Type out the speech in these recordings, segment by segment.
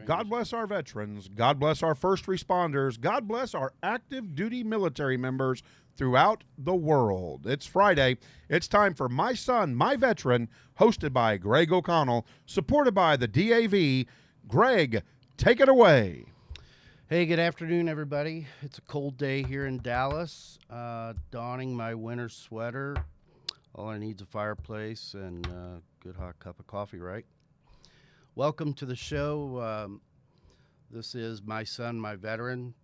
God bless our veterans. God bless our first responders. God bless our active duty military members throughout the world. It's Friday. It's time for My Son, My Veteran, hosted by Greg O'Connell, supported by the DAV. Greg, take it away. Hey, good afternoon, everybody. It's a cold day here in Dallas. Donning my winter sweater. All I need is a fireplace and a good hot cup of coffee, right? Welcome to the show. This is My Son, My Veteran.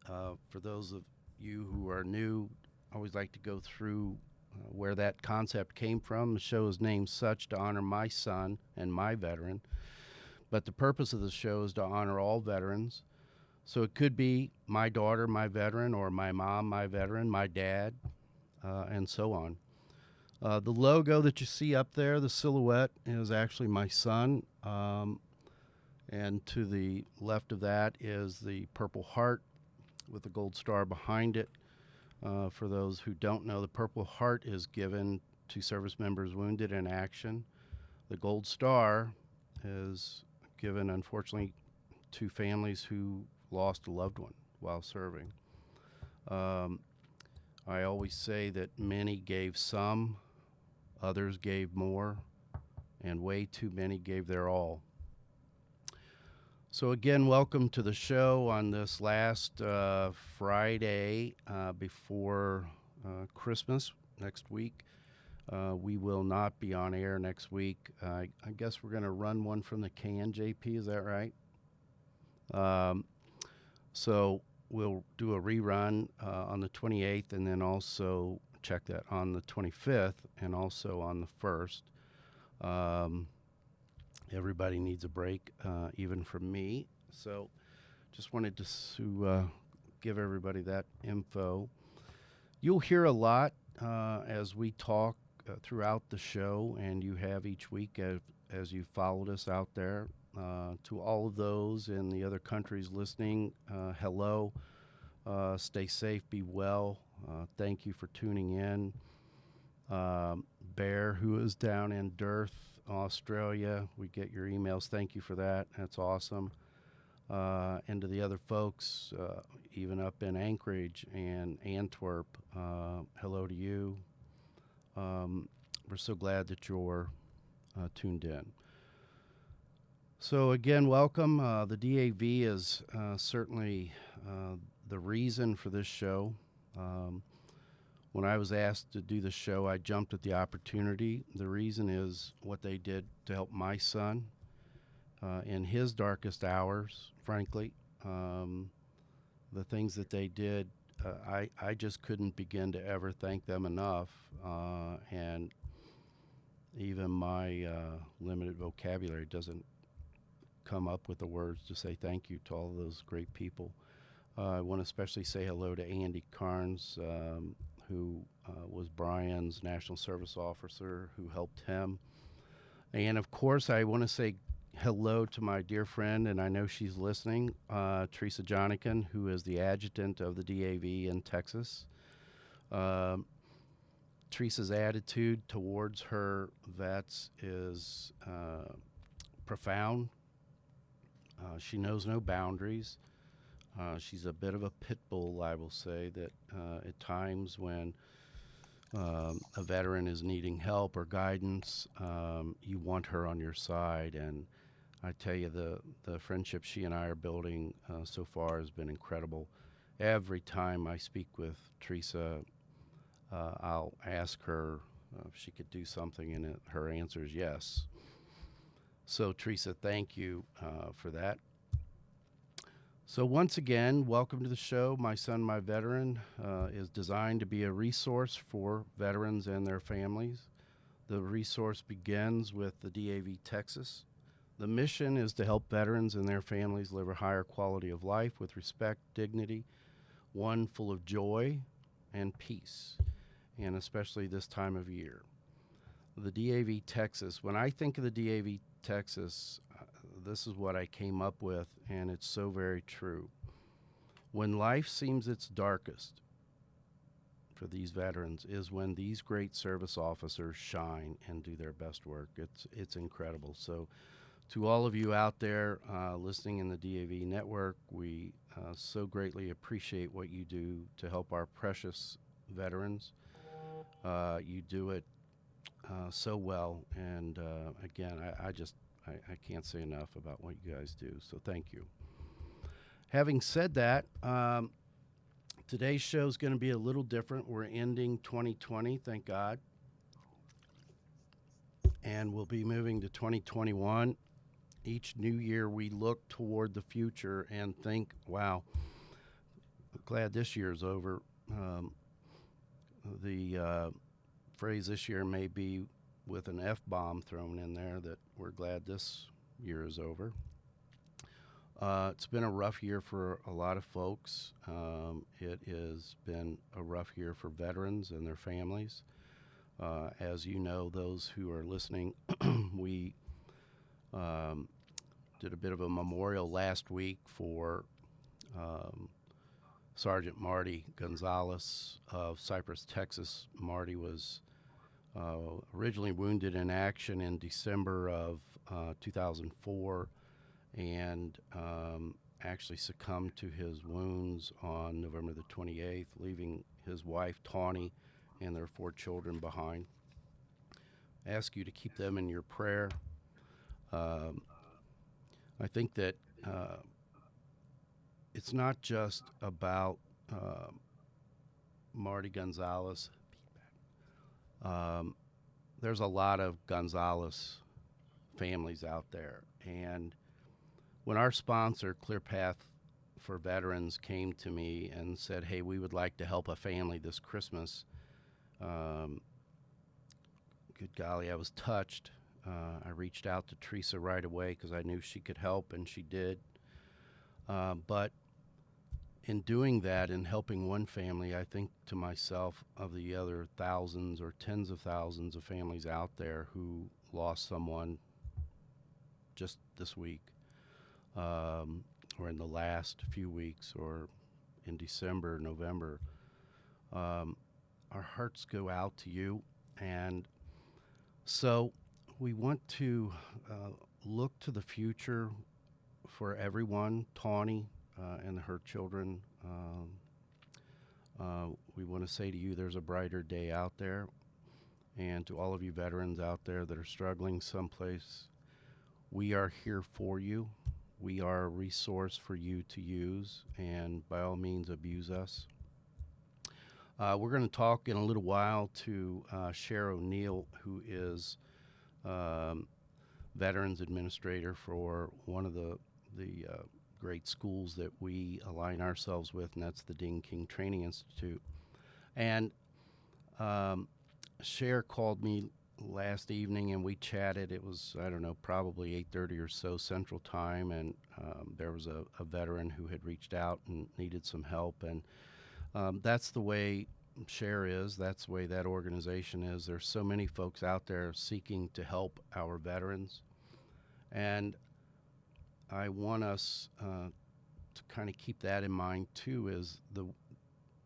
For those of you who are new, I always like to go through where that concept came from. The show is named such to honor my son and my veteran. But the purpose of the show is to honor all veterans. So it could be my daughter, my veteran, or my mom, my veteran, my dad, and so on. The logo that you see up there, the silhouette, is actually my son. And to the left of that is the Purple Heart with the gold star behind it. For those who don't know, the Purple Heart is given to service members wounded in action. The gold star is given, unfortunately, to families who lost a loved one while serving. I always say that many gave some, others gave more, and way too many gave their all. So again, welcome to the show on this last Friday before Christmas next week. We will not be on air next week. I guess we're going to run one from the can, JP, is that right? So we'll do a rerun on the 28th and then also check that on the 25th and also on the 1st. Everybody needs a break, even from me. So just wanted to give everybody that info. You'll hear a lot as we talk throughout the show, and you have each week as you followed us out there. To all of those in the other countries listening, hello. Stay safe, be well. Thank you for tuning in. Bear, who is down in Dearth, Australia, we get your emails. Thank you for that. That's awesome. And to the other folks, even up in Anchorage and Antwerp, hello to you. We're so glad that you're tuned in. So again, welcome. The DAV is certainly the reason for this show. When I was asked to do the show, I jumped at the opportunity. The reason is what they did to help my son in his darkest hours, frankly. The things that they did, I just couldn't begin to ever thank them enough. And even my limited vocabulary doesn't come up with the words to say thank you to all of those great people. I want to especially say hello to Andy Carnes, who was Brian's National Service Officer, who helped him. And of course, I want to say hello to my dear friend, and I know she's listening, Teresa Jonikin, who is the adjutant of the DAV in Texas. Teresa's attitude towards her vets is profound. She knows no boundaries. She's a bit of a pit bull, I will say, that at times when a veteran is needing help or guidance, you want her on your side. And I tell you, the friendship she and I are building so far has been incredible. Every time I speak with Teresa, I'll ask her if she could do something, and her answer is yes. So, Teresa, thank you for that. So once again, welcome to the show. My Son, My Veteran is designed to be a resource for veterans and their families. The resource begins with the DAV Texas. The mission is to help veterans and their families live a higher quality of life with respect, dignity, one full of joy and peace, and especially this time of year. The DAV Texas, when I think of the DAV Texas, this is what I came up with, and it's so very true. When life seems its darkest for these veterans is when these great service officers shine and do their best work. It's incredible. So To all of you out there listening in the DAV network, we so greatly appreciate what you do to help our precious veterans. You do it so well, and again, I can't say enough about what you guys do, so thank you. Having said that, today's show is going to be a little different. We're ending 2020, thank God, and we'll be moving to 2021. Each new year, we look toward the future and think, wow, glad this year's over. The phrase this year may be with an F-bomb thrown in there, that we're glad this year is over. It's been a rough year for a lot of folks. It has been a rough year for veterans and their families. As you know, those who are listening, we did a bit of a memorial last week for Sergeant Marty Gonzalez of Cypress, Texas. Marty was originally wounded in action in December of 2004 and actually succumbed to his wounds on November the 28th, leaving his wife, Tawny, and their 4 children behind. I ask you to keep them in your prayer. I think that it's not just about Marty Gonzalez. There's a lot of Gonzalez families out there. And when our sponsor, Clear Path for Veterans, came to me and said, hey, we would like to help a family this Christmas, good golly, I was touched. I reached out to Teresa right away because I knew she could help, and she did. But in doing that and helping one family, I think to myself of the other thousands or tens of thousands of families out there who lost someone just this week, or in the last few weeks, or in December, November. Our hearts go out to you. And so we want to look to the future for everyone. Tawny and her children, we want to say to you, there's a brighter day out there. And to all of you veterans out there that are struggling someplace, we are here for you. We are a resource for you to use, and by all means, abuse us. We're going to talk in a little while to Cher O'Neill, who is Veterans Administrator for one of the great schools that we align ourselves with, and that's the Dean King Training Institute. And Cher called me last evening, and we chatted. It was, I don't know, probably 8:30 or so Central Time, and there was a veteran who had reached out and needed some help. And that's the way Cher is. That's the way that organization is. There's so many folks out there seeking to help our veterans. And I want us to kind of keep that in mind, too, is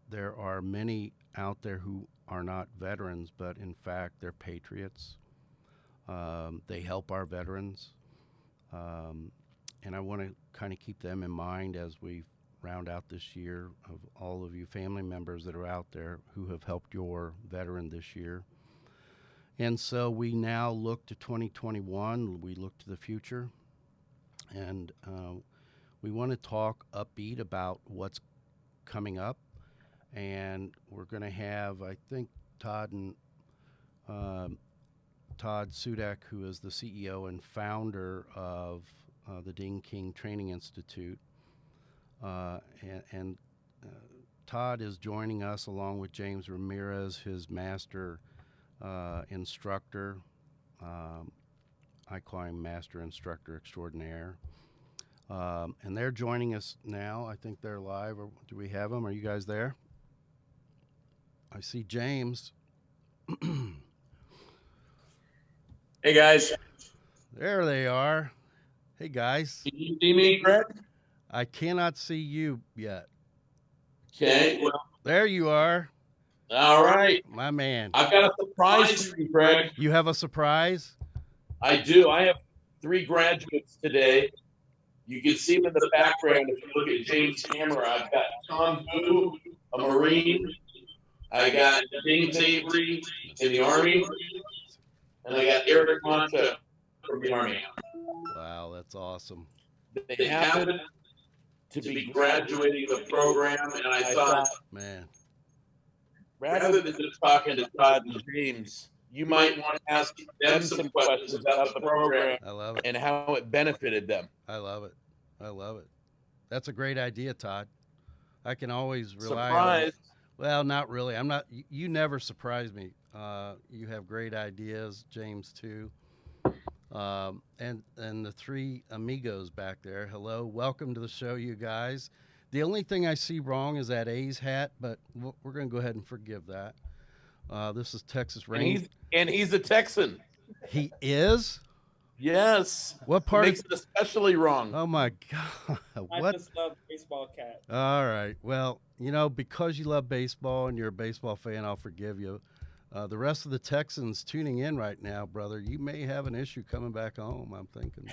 there are many out there who are not veterans, but in fact, they're patriots. They help our veterans. And I want to kind of keep them in mind as we round out this year, of all of you family members that are out there who have helped your veteran this year. And so we now look to 2021. We look to the future. And we want to talk upbeat about what's coming up. And we're going to have, I think, Todd Sudak, who is the CEO and founder of the Dean King Training Institute. And Todd is joining us along with James Ramirez, his master instructor. I call him Master Instructor Extraordinaire. And they're joining us now. I think they're live. Or do we have them? Are you guys there? I see James. Hey, guys. There they are. Hey, guys. Can you see me, Fred? I cannot see you yet. Okay. Well, there you are. All right. My man. I've got a surprise for you, Fred. You have a surprise? I do. I have three graduates today. You can see them in the background if you look at James' camera. I've got Tom Boo, a Marine. I got James Avery in the Army. And I got Eric Monta from the Army. Wow, that's awesome. They happened to be graduating the program, and I thought, Man, rather than just talking to Todd and James, you might want to ask them some questions about the program I love it. and how it benefited them. I love it. I love it. That's a great idea, Todd. I can always rely on. Surprise. Well, not really. I'm not. You never surprise me. You have great ideas, James too. And the three amigos back there. Hello, welcome to the show, you guys. The only thing I see wrong is that A's hat, but we're going to go ahead and forgive that. This is Texas Rain. And he's a Texan. He is? Yes. What part makes it especially wrong? Oh my God! I What? just love baseball cat. All right. Well, you know, because you love baseball and you're a baseball fan, I'll forgive you. The rest of the Texans tuning in right now, brother, you may have an issue coming back home. I'm thinking,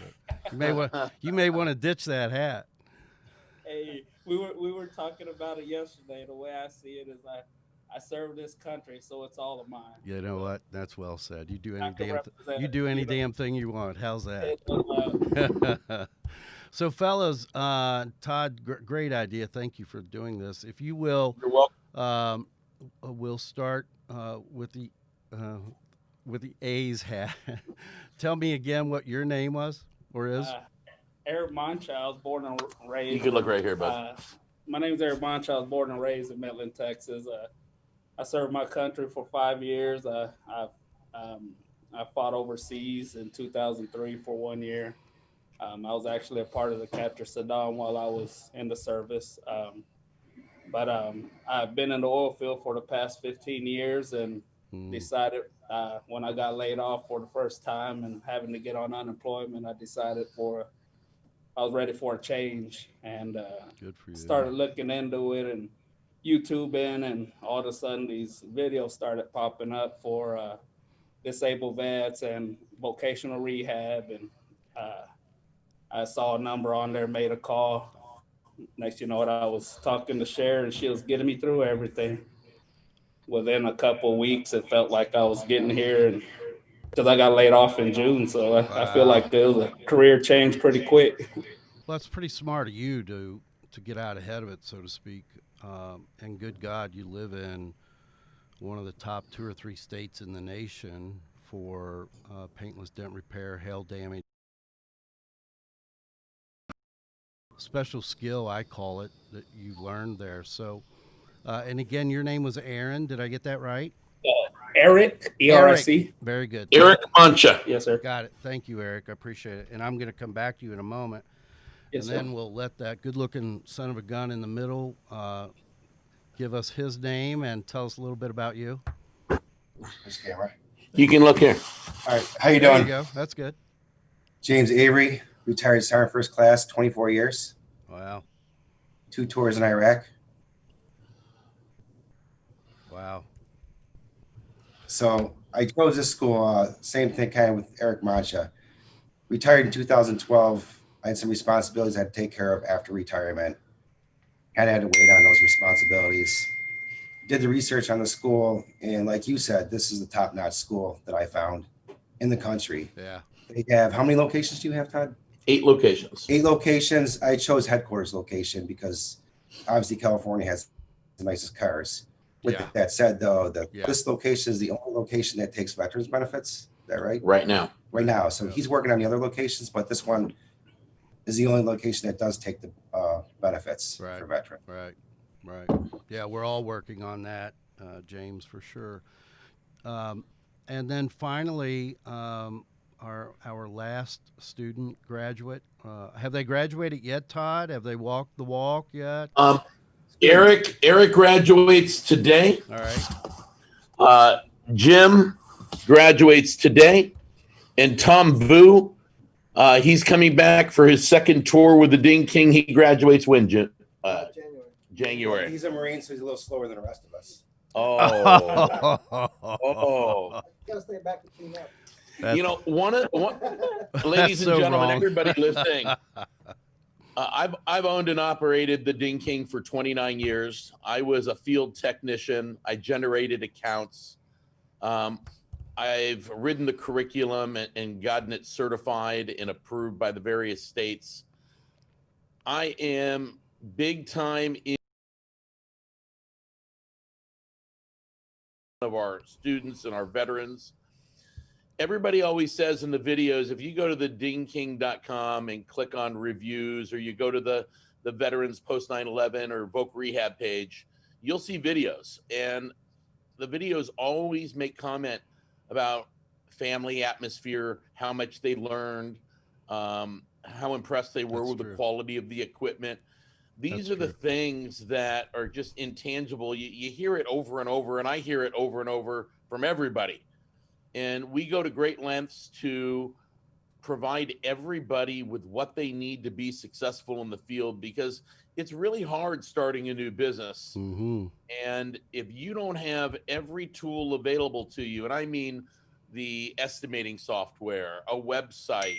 but you may want to ditch that hat. Hey, we were talking about it yesterday. The way I see it is I serve this country, so it's all of mine. You know what? That's well said. You do I any can damn represent you it, do any you know. damn thing you want. How's that? Love. So, fellas, Todd, great idea. Thank you for doing this. If you will, You're welcome. we'll start with the A's hat. Tell me again what your name was or is. Eric Moncha. I was born and raised. You can look right here, bud. My name's Eric Moncha. I was born and raised in Midland, Texas. I served my country for 5 years. I fought overseas in 2003 for 1 year. I was actually a part of the capture Saddam while I was in the service. But I've been in the oil field for the past 15 years and decided when I got laid off for the first time and having to get on unemployment, I decided I was ready for a change and Good for you. started looking into it and YouTubing, and all of a sudden these videos started popping up for disabled vets and vocational rehab, and I saw a number on there, made a call. Next, you know what, I was talking to Cher, and she was getting me through everything. Within a couple of weeks, it felt like I was getting here, and because I got laid off in June, so I feel like there was a career change pretty quick. Well, it's pretty smart of you to get out ahead of it, so to speak. And good God, you live in one of the top 2 or 3 states in the nation for paintless dent repair, hail damage. Special skill, I call it, that you've learned there. So, and again, your name was Aaron. Did I get that right? Eric, ERC. Very good. Eric Moncha. Yes, sir. Got it. Thank you, Eric. I appreciate it. And I'm going to come back to you in a moment. Yes, And then we'll let that good-looking son of a gun in the middle give us his name and tell us a little bit about you. This camera. You can look here. All right, how you There you doing? go. That's good. James Avery, retired Sergeant First Class, 24 years, Wow. 2 tours in Iraq. Wow. So I chose this school, same thing kind of with Eric Mancha. Retired in 2012. I had some responsibilities I had to take care of after retirement. Kind of had to wait on those responsibilities. Did the research on the school, and like you said, this is the top-notch school that I found in the country. Yeah. They have, how many locations do you have, Todd? 8 locations. 8 locations. I chose headquarters location because obviously California has the nicest cars. With Yeah. that said, though, Yeah. this location is the only location that takes veterans benefits. Is that right? Right now. Right now. So he's working on the other locations, but this one is the only location that does take the benefits Right. for veterans. Right. Yeah, we're all working on that, James, for sure. And then finally, our last student graduate. Have they graduated yet, Todd? Have they walked the walk yet? Eric graduates today. All right. Jim graduates today, and Tom Vu, he's coming back for his second tour with the Ding King. He graduates when, Jim? January. He's a Marine, so he's a little slower than the rest of us. Oh, Gotta stay back to clean up. you know, one ladies and so gentlemen, wrong. everybody listening. I've owned and operated the Ding King for 29 years. I was a field technician. I generated accounts. I've ridden the curriculum and gotten it certified and approved by the various states. I am big time in of our students and our veterans. Everybody always says in the videos, if you go to the dingking.com and click on reviews, or you go to the veterans post 9/11 or Voc Rehab page, you'll see videos. And the videos always make comment about family atmosphere, how much they learned, how impressed they were That's with true. the quality of the equipment. These That's are the true. things that are just intangible. You hear it over and over, and I hear it over and over from everybody. And we go to great lengths to provide everybody with what they need to be successful in the field, because it's really hard starting a new business. Mm-hmm. And if you don't have every tool available to you, and I mean the estimating software, a website,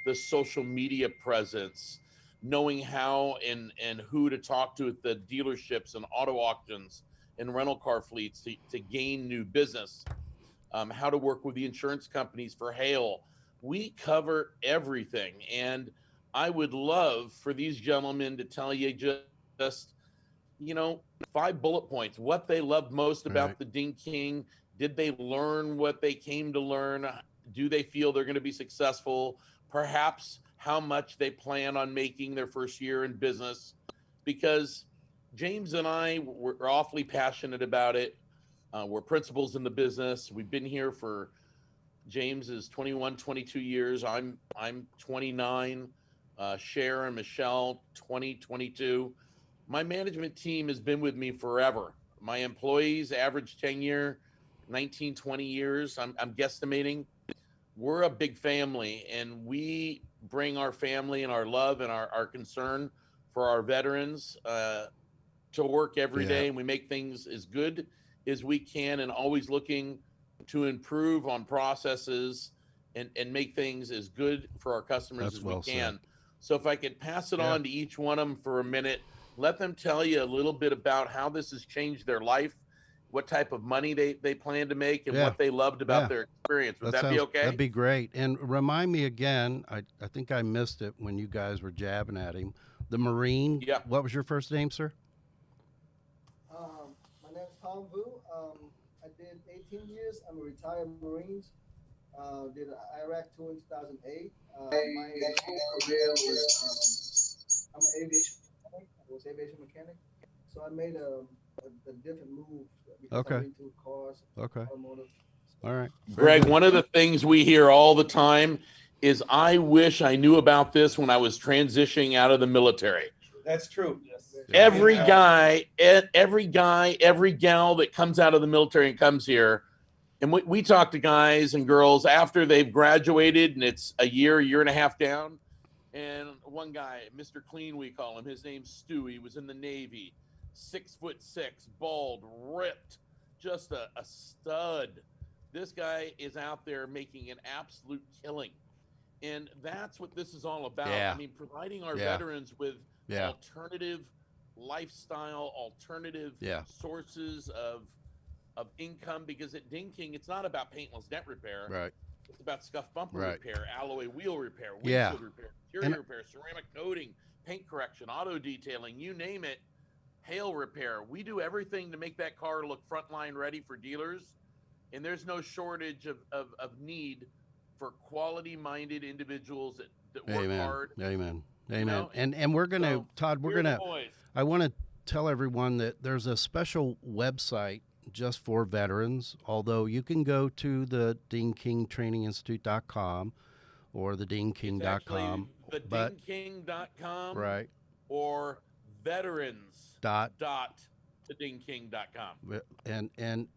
the social media presence, knowing how and who to talk to at the dealerships and auto auctions and rental car fleets to gain new business, how to work with the insurance companies for hail. We cover everything. And I would love for these gentlemen to tell you just 5 bullet points, what they loved most about Right. the Ding King. Did they learn what they came to learn? Do they feel they're going to be successful? Perhaps how much they plan on making their first year in business, because James and I were awfully passionate about it. We're principals in the business. We've been here for, James is 21, 22 years. I'm 29. Cher and Michelle, 20, 22. My management team has been with me forever. My employees average tenure 19, 20 years. I'm guesstimating. We're a big family, and we bring our family and our love and our concern for our veterans to work every Yeah. day, and we make things as good as we can, and always looking to improve on processes and make things as good for our customers That's as well we can. said. So if I could pass it Yeah. on to each one of them for a minute, let them tell you a little bit about how this has changed their life, what type of money they plan to make, and Yeah. what they loved about Yeah. their experience. Would that be sounds, okay? That'd be great. And remind me again, I think I missed it when you guys were jabbing at him. The Marine. Yeah. What was your first name, sir? My name is Tom Vu. I did 18 years. I'm a retired Marine. Did an Iraq tour in 2008. My whole career was I'm an aviation mechanic. I was aviation mechanic. So I made a different move because Okay. I'm into cars, Okay. automotive. All right. Very Greg, good. one of the things we hear all the time is, I wish I knew about this when I was transitioning out of the military. That's true. Yes. Every guy, every gal that comes out of the military and comes here, and we talk to guys and girls after they've graduated, and it's a year and a half down. And one guy, Mr. Clean, we call him, his name's Stu. He was in the Navy, 6'6", bald, ripped, just a stud. This guy is out there making an absolute killing. And that's what this is all about. Yeah. I mean, providing our Yeah. veterans with Yeah. alternative lifestyle, alternative Yeah. sources of income, because at Ding King, it's not about paintless net repair. Right. It's about scuff bumper Right. repair, alloy wheel repair, Yeah. windshield repair, interior And- repair, ceramic coating, paint correction, auto detailing, you name it, hail repair. We do everything to make that car look frontline ready for dealers. And there's no shortage of need for quality-minded individuals that work Amen. hard. Amen. You Amen. know, And we're gonna, so Todd, we're Hear the gonna, voice. I want to tell everyone that there's a special website just for veterans, although you can go to the DingKingTrainingInstitute.com or the It's DingKing.com. actually but thedingking.com right. or veterans Dot to dingking.com. and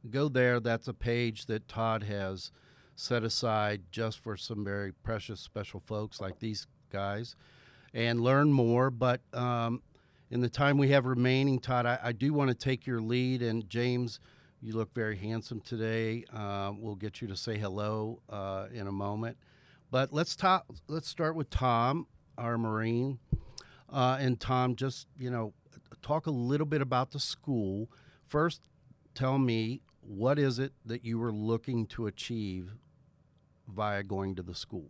go there. That's a page that Todd has set aside just for some very precious special folks like these guys, and learn more. But in the time we have remaining, Todd, I do want to take your lead. And James, you look very handsome today. We'll get you to say hello in a moment. But let's start with Tom, our Marine, and Tom, just talk a little bit about the school. First, tell me, what is it that you were looking to achieve via going to the school?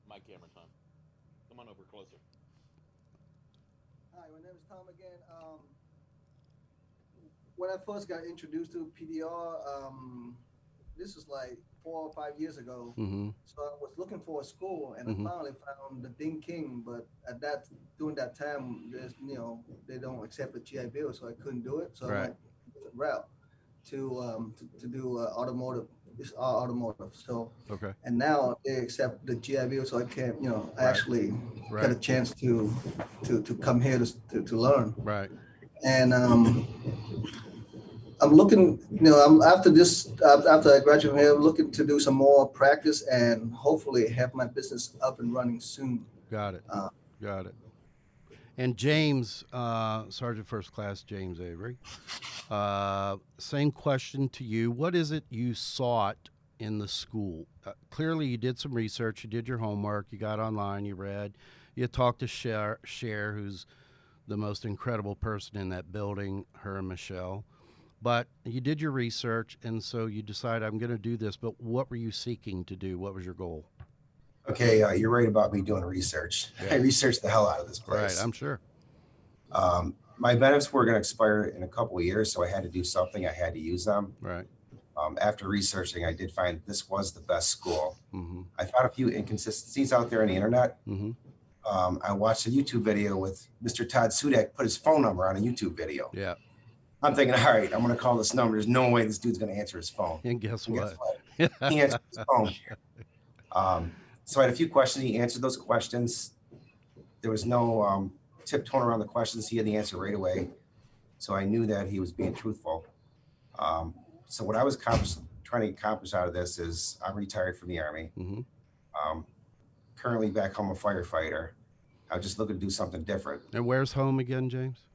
My camera, Tom. Come on over closer. Hi, my name is Tom again. When I first got introduced to PDR, this was like 4 or 5 years ago. Mm-hmm. So I was looking for a school, and Mhm. I finally found the Ding King. But during that time, they don't accept the GI Bill, so I couldn't do it. So Right. I went a different route to do automotive. It's all automotive. So Okay. and now they accept the GI Bill, so I can't. I Right. actually got a Right. chance to come here to learn. Right. And I'm looking, after I graduate from here, I'm looking to do some more practice and hopefully have my business up and running soon. Got it. Uh, Got it. And James, Sergeant First Class James Avery, same question to you. What is it you sought in the school? Clearly, you did some research, you did your homework, you got online, you read, you talked to Cher, who's the most incredible person in that building, her and Michelle. But you did your research, and so you decided, I'm going to do this. But what were you seeking to do? What was your goal? Okay, you're right about me doing research. Yeah. I researched the hell out of this Right, place. I'm sure. My benefits were going to expire in a couple of years, so I had to do something. I had to use them. Right. After researching, I did find this was the best school. Mm-hmm. I found a few inconsistencies out there on the internet. Mm-hmm. I watched a YouTube video with Mr. Todd Sudak put his phone number on a YouTube video. Yeah. I'm thinking, all right, I'm going to call this number. There's no way this dude's going to answer his phone. And guess And what? He answered his phone. So I had a few questions. He answered those questions. There was no tiptoeing around the questions. He had the answer right away. So I knew that he was being truthful. So what I was trying to accomplish out of this is I'm retired from the Army. Mm-hmm. Currently back home a firefighter. I was just looking to do something different. And where's home again, James?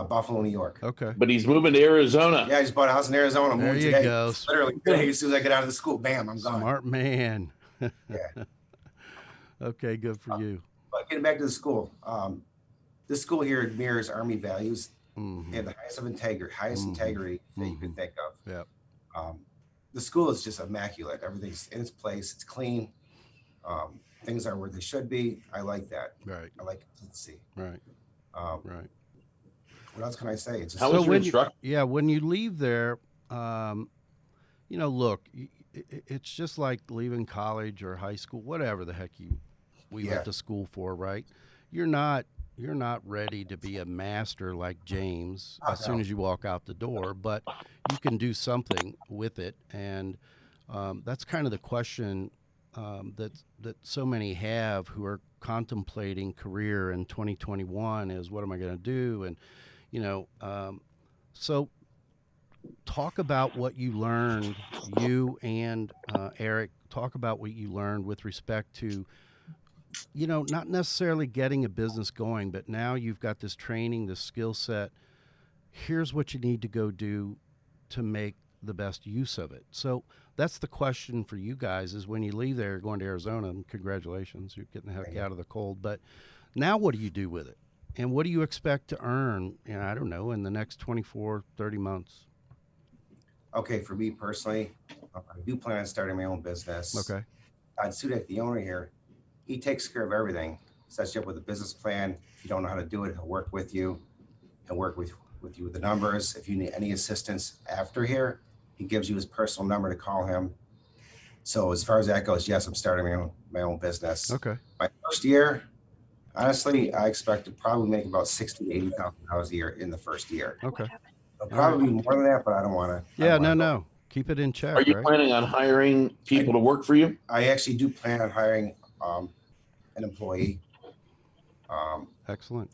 Buffalo, New York. Okay. But he's moving to Arizona. Yeah, I just bought a house in Arizona. There Moved you today. go. Literally today, as soon as I get out of the school, bam, I'm gone. Smart man. Yeah. Okay, good for you. But getting back to the school, this school here mirrors Army values. Mm-hmm. They have the highest integrity that you can think of. Yeah. The school is just immaculate. Everything's in its place. It's clean. Things are where they should be. I like that. Right. I like consistency. Right. Right. What else can I say? It's just, How was your instructor? when you leave there, look, it's just like leaving college or high school, whatever the heck we went to school for, right? You're not ready to be a master like James as soon as you walk out the door, but you can do something with it, and that's kind of the question that so many have who are contemplating career in 2021 is, what am I going to do? And so talk about what you learned, you and Eric, talk about what you learned with respect to, not necessarily getting a business going, but now you've got this training, this skill set. Here's what you need to go do to make the best use of it. So that's the question for you guys, is when you leave there, you're going to Arizona, and congratulations, you're getting the heck out of the cold. But now what do you do with it? And what do you expect to earn, I don't know, in the next 24, 30 months? okay, for me personally, I do plan on starting my own business. Okay. Todd Sudak, the owner here, he takes care of everything. Sets you up with a business plan. If you don't know how to do it, he'll work with you. He'll work with you with the numbers. If you need any assistance after here, he gives you his personal number to call him. So as far as that goes, yes, I'm starting my own business. Okay. My first year, honestly, I expect to probably make about $60,000 to $80,000 a year in the first year. Okay. It'll probably be more than that, but I don't want to. Yeah, no. Keep it in check. Are you right? planning on hiring people to work for you? I actually do plan on hiring an employee. Excellent.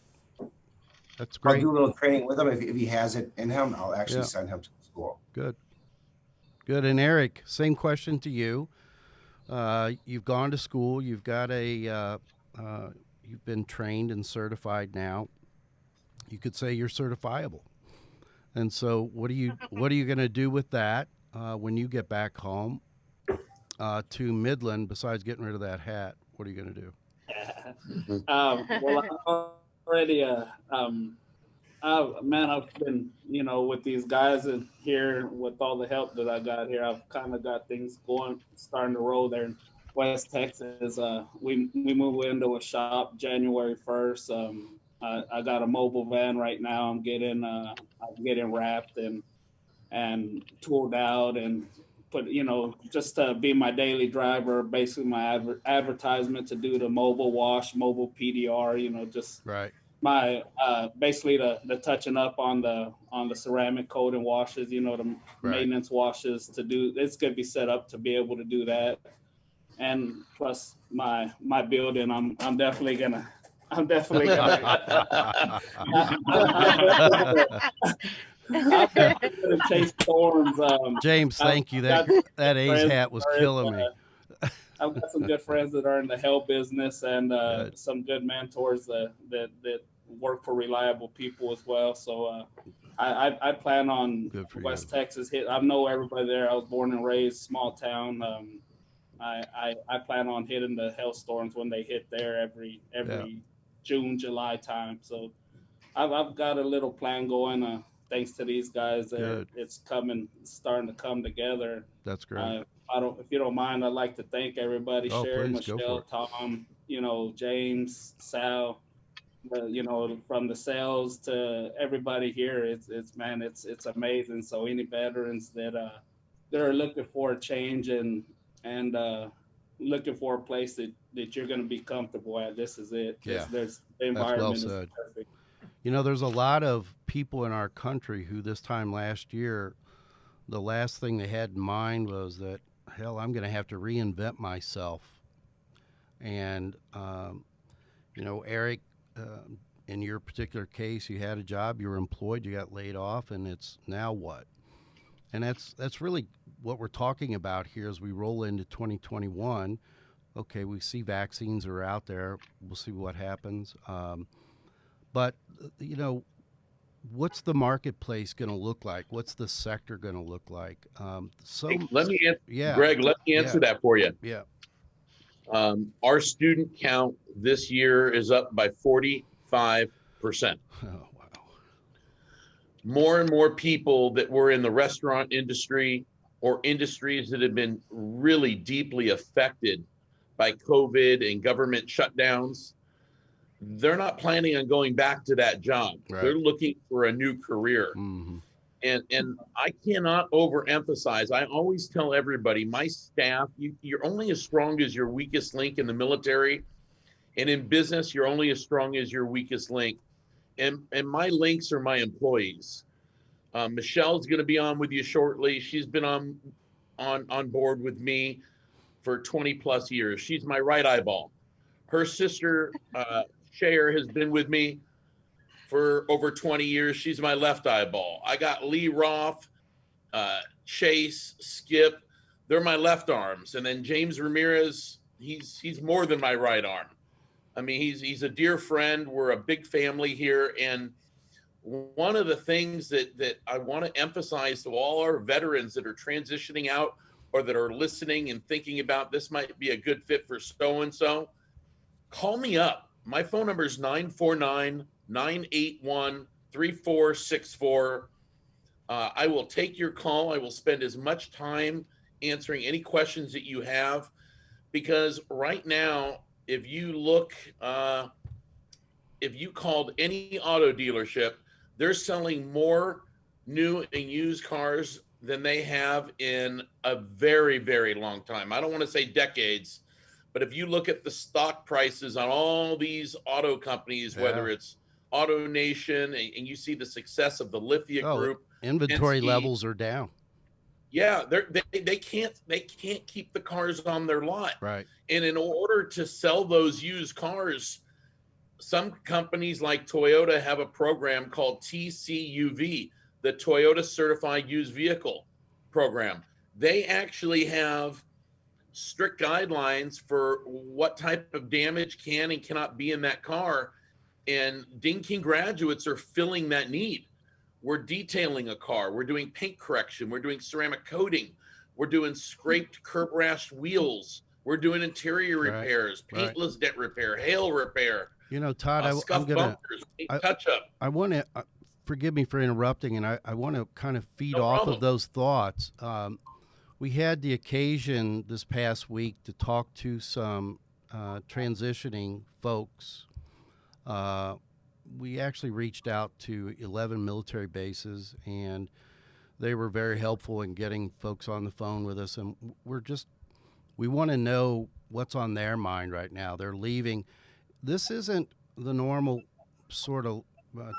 That's I'll great. do a little training with him. If he has it in him, I'll actually send him to school. Good. And Eric, same question to you. You've gone to school. You've got you've been trained and certified now. You could say you're certifiable. And so what are you going to do with that when you get back home? to Midland, besides getting rid of that hat, what are you going to do? Well, I'm already man, I've been, with these guys in here, with all the help that I got here, I've kind of got things going, starting to roll there in West Texas. We move into a shop January 1st. I got a mobile van right now. I'm getting wrapped and tooled out and put, just to be my daily driver, basically my advertisement to do the mobile wash, mobile PDR, just Right. my basically the touching up on the ceramic coating washes, the Right. maintenance washes to do. It's gonna be set up to be able to do that, and plus my building, I'm definitely gonna. I'm definitely gonna. I'm definitely gonna chase storms. James, thank you. I've That got A's friends hat was that are killing me. I've got some good friends that are in the hell business, and Good. some good mentors that work for reliable people as well. So I plan on Good for West you. Texas. I know everybody there. I was born and raised, small town. I plan on hitting the hailstorms when they hit there every June, July time. So I've got a little plan going. Thanks to these guys, Good. it's starting to come together. That's great. If you don't mind, I'd like to thank everybody, Oh, Sherry, please, go Michelle, for Tom, James, Sal, from the sales to everybody here. It's amazing. So any veterans that are looking for a change and looking for a place that you're going to be there's at, this is it. Yeah. There's That's the well environment is said. perfect. There's a lot of people in our country who this time last year, the last thing they had in mind was that, hell, I'm going to have to reinvent myself. And, Eric, in your particular case, you had a job, you were employed, you got laid off, and it's now what? And that's really what we're talking about here as we roll into 2021. Okay, we see vaccines are out there. We'll see what happens. But, what's the marketplace going to look like? What's the sector going to look like? Hey, let me answer, Yeah. Greg, let me answer that for you. Yeah. Our student count this year is up by 45%. Oh, wow. More and more people that were in the restaurant industry or industries that have been really deeply affected by COVID and government shutdowns, they're not planning on going back to that job. Right. They're looking for a new career. Mm-hmm. And I cannot overemphasize. I always tell everybody, my staff, you're only as strong as your weakest link in the military. And in business, you're only as strong as your weakest link. And my links are my employees. Michelle's going to be on with you shortly. She's been on board with me for 20 plus years. She's my right eyeball. Her sister, Cher, has been with me for over 20 years. She's my left eyeball. I got Lee Roth, Chase, Skip. They're my left arms. And then James Ramirez, he's more than my right arm. I mean, he's a dear friend. We're a big family here. And one of the things that I want to emphasize to all our veterans that are transitioning out or that are listening and thinking about this might be a good fit for so-and-so, call me up. My phone number is 949-981-3464. I will take your call. I will spend as much time answering any questions that you have, because right now, if you look, if you called any auto dealership, they're selling more new and used cars than they have in a very, very long time. I don't want to say decades, but if you look at the stock prices on all these auto companies, whether it's Auto Nation, and you see the success of the Lithia Group, inventory NC, levels are down. Yeah, they can't keep the cars on their lot. Right. And in order to sell those used cars, some companies like Toyota have a program called TCUV, the Toyota Certified Used Vehicle Program. They actually have strict guidelines for what type of damage can and cannot be in that car. And Ding King graduates are filling that need. We're detailing a car. We're doing paint correction. We're doing ceramic coating. We're doing scraped curb rash wheels. We're doing interior Right, repairs, right. paintless dent repair, hail repair, You know, Todd, I'm scuff gonna. bumpers, I, touch up. I want to forgive me for interrupting, and I want to kind of feed No off problem. of those thoughts. We had the occasion this past week to talk to some transitioning folks. We actually reached out to 11 military bases, and they were very helpful in getting folks on the phone with us. And we want to know what's on their mind right now. They're leaving. This isn't the normal sort of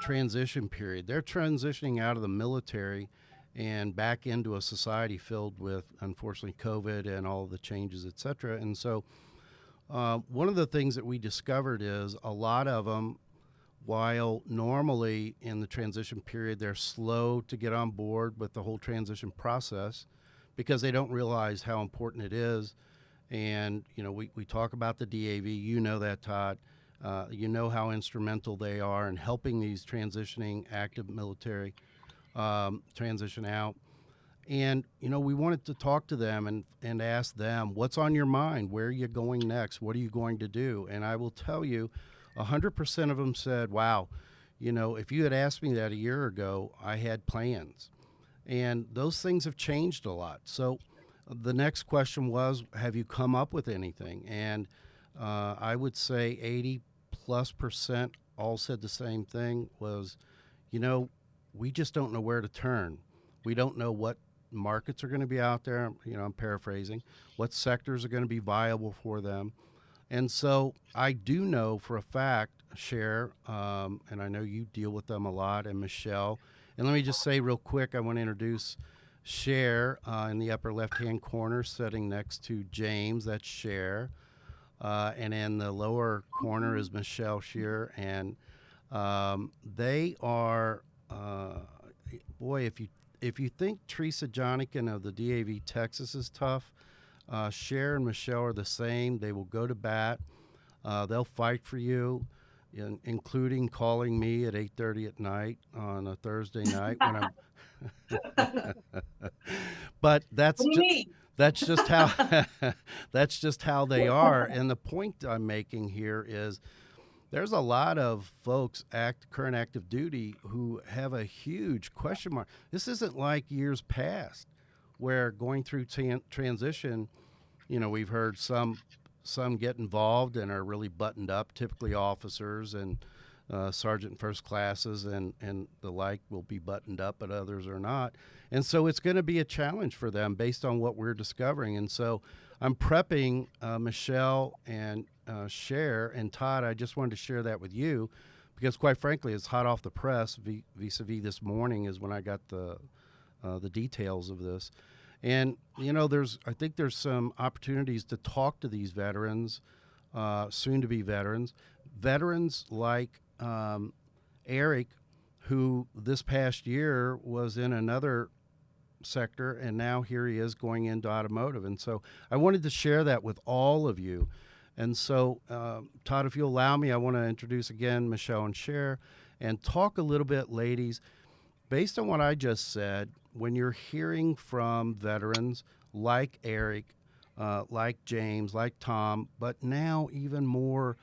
transition period. They're transitioning out of the military and back into a society filled with, unfortunately, COVID and all the changes, et cetera. And so one of the things that we discovered is a lot of them, while normally in the transition period, they're slow to get on board with the whole transition process because they don't realize how important it is. And, you know, we talk about the DAV, you know that, Todd. You know how instrumental they are in helping these transitioning active military transition out. And, you know, we wanted to talk to them and ask them, what's on your mind? Where are you going next? What are you going to do? And I will tell you, 100% of them said, wow, you know, if you had asked me that a year ago, I had plans. And those things have changed a lot. So the next question was, have you come up with anything? And I would say 80+% all said the same thing was, you know, we just don't know where to turn. We don't know what markets are going to be out there. You know, I'm paraphrasing. What sectors are going to be viable for them. And so I do know for a fact, Cher, and I know you deal with them a lot, and Michelle. And let me just say real quick, I want to introduce Cher in the upper left-hand corner, sitting next to James. That's Cher. And in the lower corner is Michelle Shear. And they are, boy, if you think Teresa Jonikin of the DAV Texas is tough, Cher and Michelle are the same. They will go to bat. They'll fight for you, including calling me at 8:30 at night on a Thursday night when I'm. But that's just how that's just how they are. And the point I'm making here is there's a lot of folks current active duty who have a huge question mark. This isn't like years past where going through transition, you know, we've heard some get involved and are really buttoned up, typically officers and sergeant first classes and the like will be buttoned up, but others are not. And so it's going to be a challenge for them based on what we're discovering. And so I'm prepping Michelle and Cher and Todd. I just wanted to share that with you because, quite frankly, it's hot off the press. Vis-a-vis this morning is when I got the details of this. And, you know, I think there's some opportunities to talk to these veterans, soon-to-be veterans like Eric, who this past year was in another sector, and now here he is going into automotive. And so I wanted to share that with all of you. And so, Todd, if you allow me, I want to introduce again Michelle and Cher and talk a little bit, ladies, based on what I just said. When you're hearing from veterans like Eric, like James, like Tom, but now even more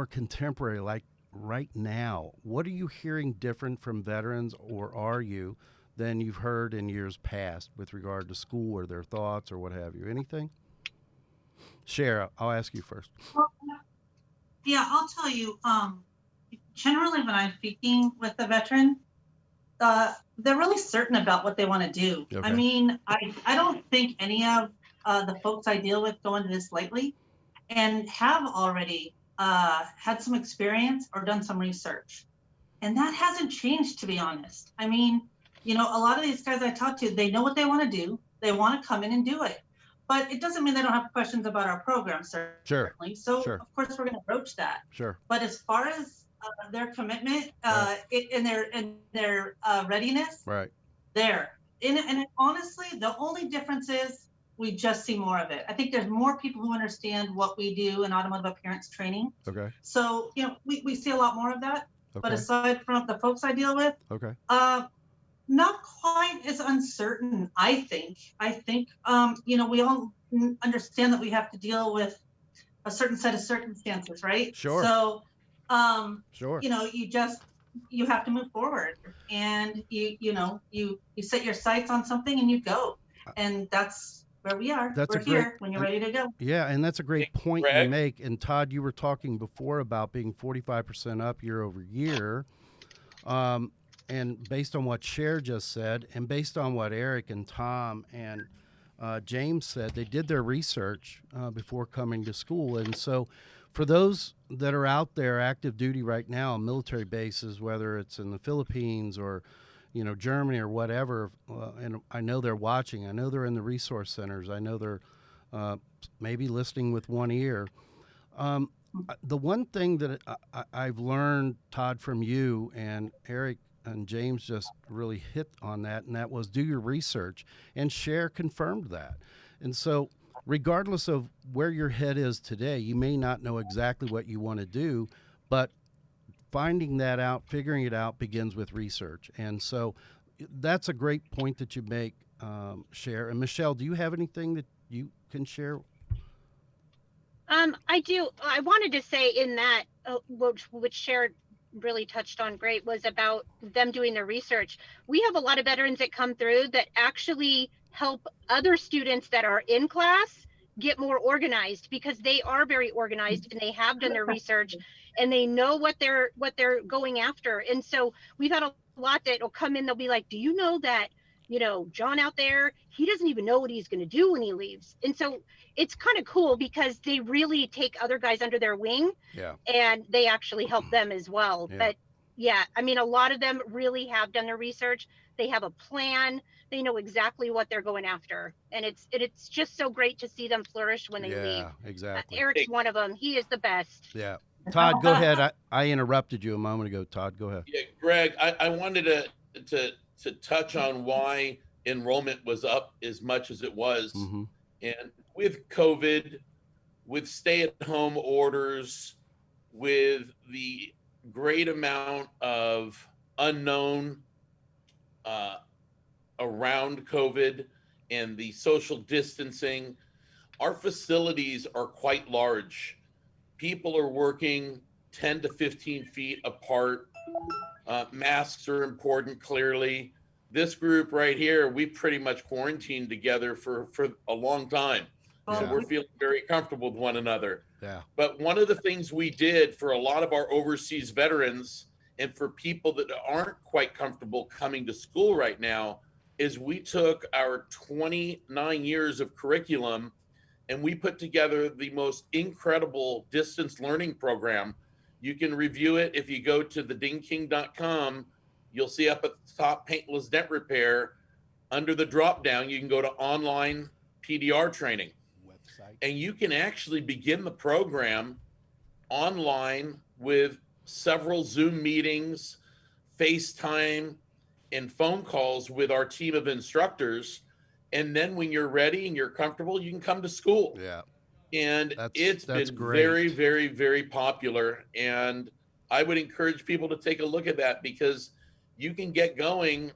contemporary, like right now, what are you hearing different from veterans, or are you, than you've heard in years past with regard to school or their thoughts or what have you? Anything? Cher, I'll ask you first. Well, yeah, I'll tell you. Generally, when I'm speaking with a veteran, they're really certain about what they want to do. Okay. I mean, I don't think any of the folks I deal with go into this lightly and have already had some experience or done some research. And that hasn't changed, to be honest. I mean, you know, a lot of these guys I talk to, they know what they want to do. They want to come in and do it. But it doesn't mean they don't have questions about our program, certainly. So, Sure. Of course, we're going to broach that. Sure. But as far as their commitment and their readiness, Right. there. And honestly, the only difference is we just see more of it. I think there's more people who understand what we do in automotive appearance training. Okay. So, you know, we see a lot more of that. Okay. But aside from the folks I deal with, Okay. Not quite as uncertain, I think. We all understand that we have to deal with a certain set of circumstances, right? Sure. So, Sure. you have to move forward, and you set your sights on something and you go, and that's where we are. That's We're a great here when you're ready to go. Yeah, and that's a great point you Greg? make. And Todd, you were talking before about being 45% up year over year. And based on what Cher just said, and based on what Eric and Tom and James said, they did their research before coming to school. And so, for those that are out there active duty right now on military bases, whether it's in the Philippines or Germany or whatever, and I know they're watching. I know they're in the resource centers. I know they're maybe listening with one ear. The one thing that I've learned, Todd, from you and Eric and James just really hit on that, and that was do your research. And Cher confirmed that. And so, regardless of where your head is today, you may not know exactly what you want to do, but finding that out, figuring it out begins with research. And so, that's a great point that you make, Cher. And Michelle, do you have anything that you can share? I do. I wanted to say in that, which Sharon really touched on great, was about them doing their research. We have a lot of veterans that come through that actually help other students that are in class get more organized, because they are very organized and they have done their research and they know what they're going after. And so we've had a lot that will come in, they'll be like, do you know that John out there, he doesn't even know what he's going to do when he leaves. And so it's kind of cool because they really take other guys under their wing. Yeah. And they actually help them as well. Yeah. But yeah, I mean, a lot of them really have done their research. They have a plan. They know exactly what they're going after. And it's just so great to see them flourish when they leave. Yeah, exactly. Eric's one of them. He is the best. Yeah. Todd, go ahead. I interrupted you a moment ago. Todd, go ahead. Yeah, Greg, I wanted to touch on why enrollment was up as much as it was. Mm-hmm. And with COVID, with stay-at-home orders, with the great amount of unknown around COVID and the social distancing, our facilities are quite large. People are working 10 to 15 feet apart. Masks are important, clearly. This group right here, we pretty much quarantined together for a long time. So Yeah. we're feeling very comfortable with one another. Yeah. But one of the things we did for a lot of our overseas veterans and for people that aren't quite comfortable coming to school right now is we took our 29 years of curriculum and we put together the most incredible distance learning program. You can review it if you go to thedingking.com. You'll see up at the top paintless dent repair. Under the drop down, you can go to online PDR training. And you can actually begin the program online with several Zoom meetings, FaceTime, and phone calls with our team of instructors. And then when you're ready and you're comfortable, you can come to school. Yeah. And That's been great. very, very, very popular. And I would encourage people to take a look at that because you can get going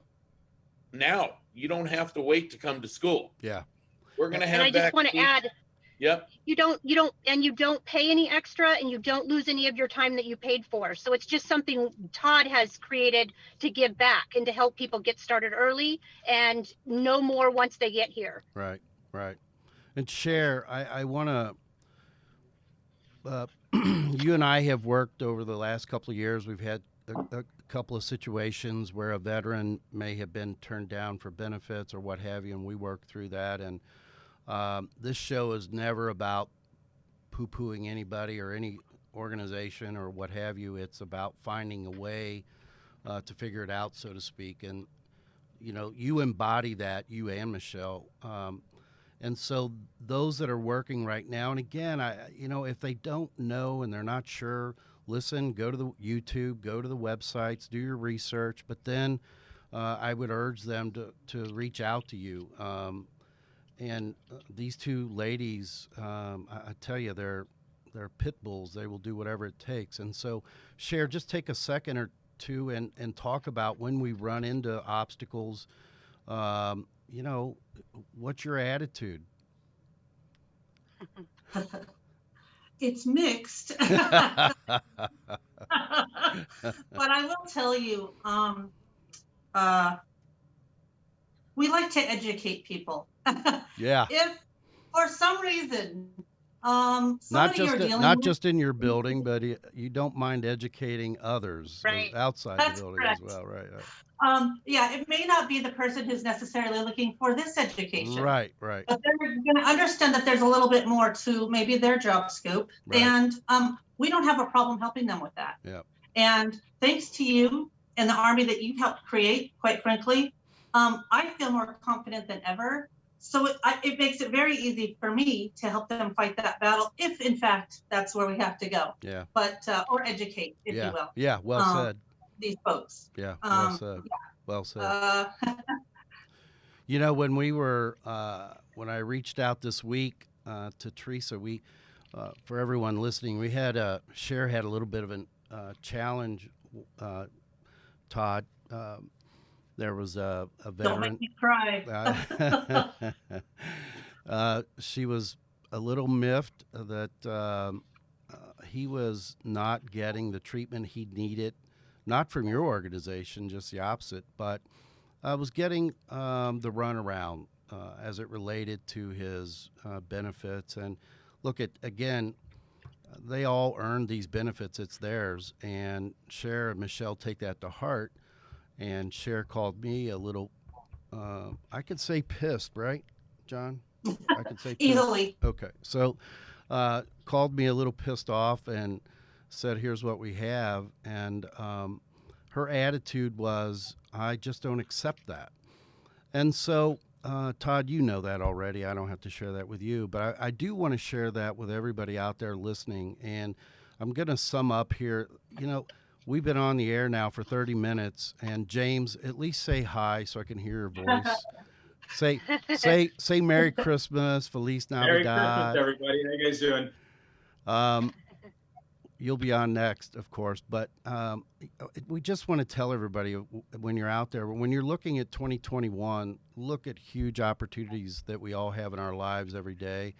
now. You don't have to wait to come to school. Yeah. We're going to have And I just want to add, Yep. you don't pay any extra, and you don't lose any of your time that you paid for. So it's just something Todd has created to give back and to help people get started early and no more once they get here. Right. Right. And Cher, I want to, you and I have worked over the last couple of years. We've had a couple of situations where a veteran may have been turned down for benefits or what have you, and we worked through that. And this show is never about poo-pooing anybody or any organization or what have you. It's about finding a way to figure it out, so to speak. And, you embody that, you and Michelle. And so those that are working right now, and again, if they don't know and they're not sure, listen, go to the YouTube, go to the websites, do your research. But then I would urge them to reach out to you. And these two ladies, I tell you, they're pit bulls. They will do whatever it takes. And so, Cher, just take a second or too, and talk about when we run into obstacles. You know, what's your attitude? It's mixed. But I will tell you, we like to educate people. Yeah. If for some reason, Not somebody just you're dealing not with, just in your building, but you don't mind educating others Right. outside That's the building correct. as well, right? yeah, it may not be the person who's necessarily looking for this education. Right, right, But they're going to understand that there's a little bit more to maybe their job scope, right. and we don't have a problem helping them with that. Yeah. And thanks to you and the Army that you helped create, quite frankly, I feel more confident than ever. So it makes it very easy for me to help them fight that battle, if in fact that's where we have to go. Yeah. But or educate, if Yeah. you will. Yeah. Well said. These folks. Yeah. Well said. Yeah. Well said. You know, when we were when I reached out this week to Teresa, we for everyone listening, we had Cher had a little bit of a challenge. Todd, there was a veteran. Don't make me cry. She was a little miffed that he was not getting the treatment he needed, not from your organization, just the opposite, but was getting the runaround as it related to his benefits. And look at, again, they all earned these benefits. It's theirs. And Cher and Michelle take that to heart. And Cher called me a little, I could say pissed, right, John? I could say pissed. Easily. Okay. So called me a little pissed off and said, here's what we have. And her attitude was, I just don't accept that. And so, Todd, you know that already. I don't have to share that with you. But I do want to share that with everybody out there listening. And I'm going to sum up here. You know, we've been on the air now for 30 minutes. And James, at least say hi so I can hear your voice. Say Merry Christmas, Feliz Navidad. Merry Christmas, everybody. How you guys doing? You'll be on next, of course. But we just want to tell everybody when you're out there, when you're looking at 2021, look at huge opportunities that we all have in our lives every day.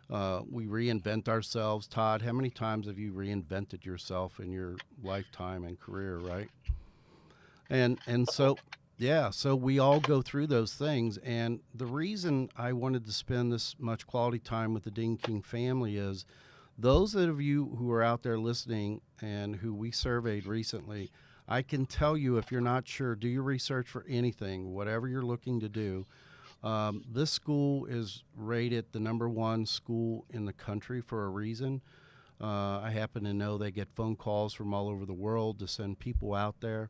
We reinvent ourselves. Todd, how many times have you reinvented yourself in your lifetime and career, right? And so, yeah, so we all go through those things. And the reason I wanted to spend this much quality time with the Dean King family is those of you who are out there listening and who we surveyed recently, I can tell you, if you're not sure, do your research for anything, whatever you're looking to do. This school is rated the #1 school in the country for a reason. I happen to know they get phone calls from all over the world to send people out there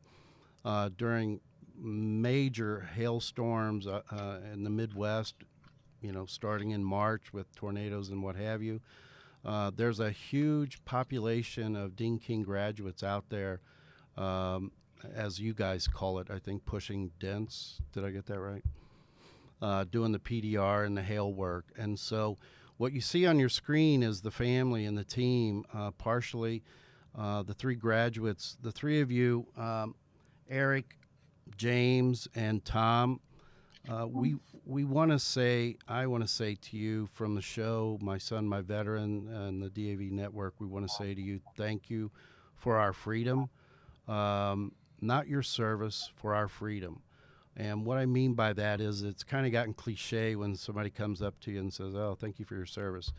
during major hailstorms in the Midwest, you know, starting in March with tornadoes and what have you. There's a huge population of Dean King graduates out there, as you guys call it, I think, pushing dents. Did I get that right? Doing the PDR and the hail work. And so what you see on your screen is the family and the team, partially the three graduates, the three of you, Eric, James, and Tom. We want to say, I want to say to you from the show, My Son, My Veteran, and the DAV Network, we want to say to you, thank you for our freedom, not your service, for our freedom. And what I mean by that is it's kind of gotten cliche when somebody comes up to you and says, oh, thank you for your service.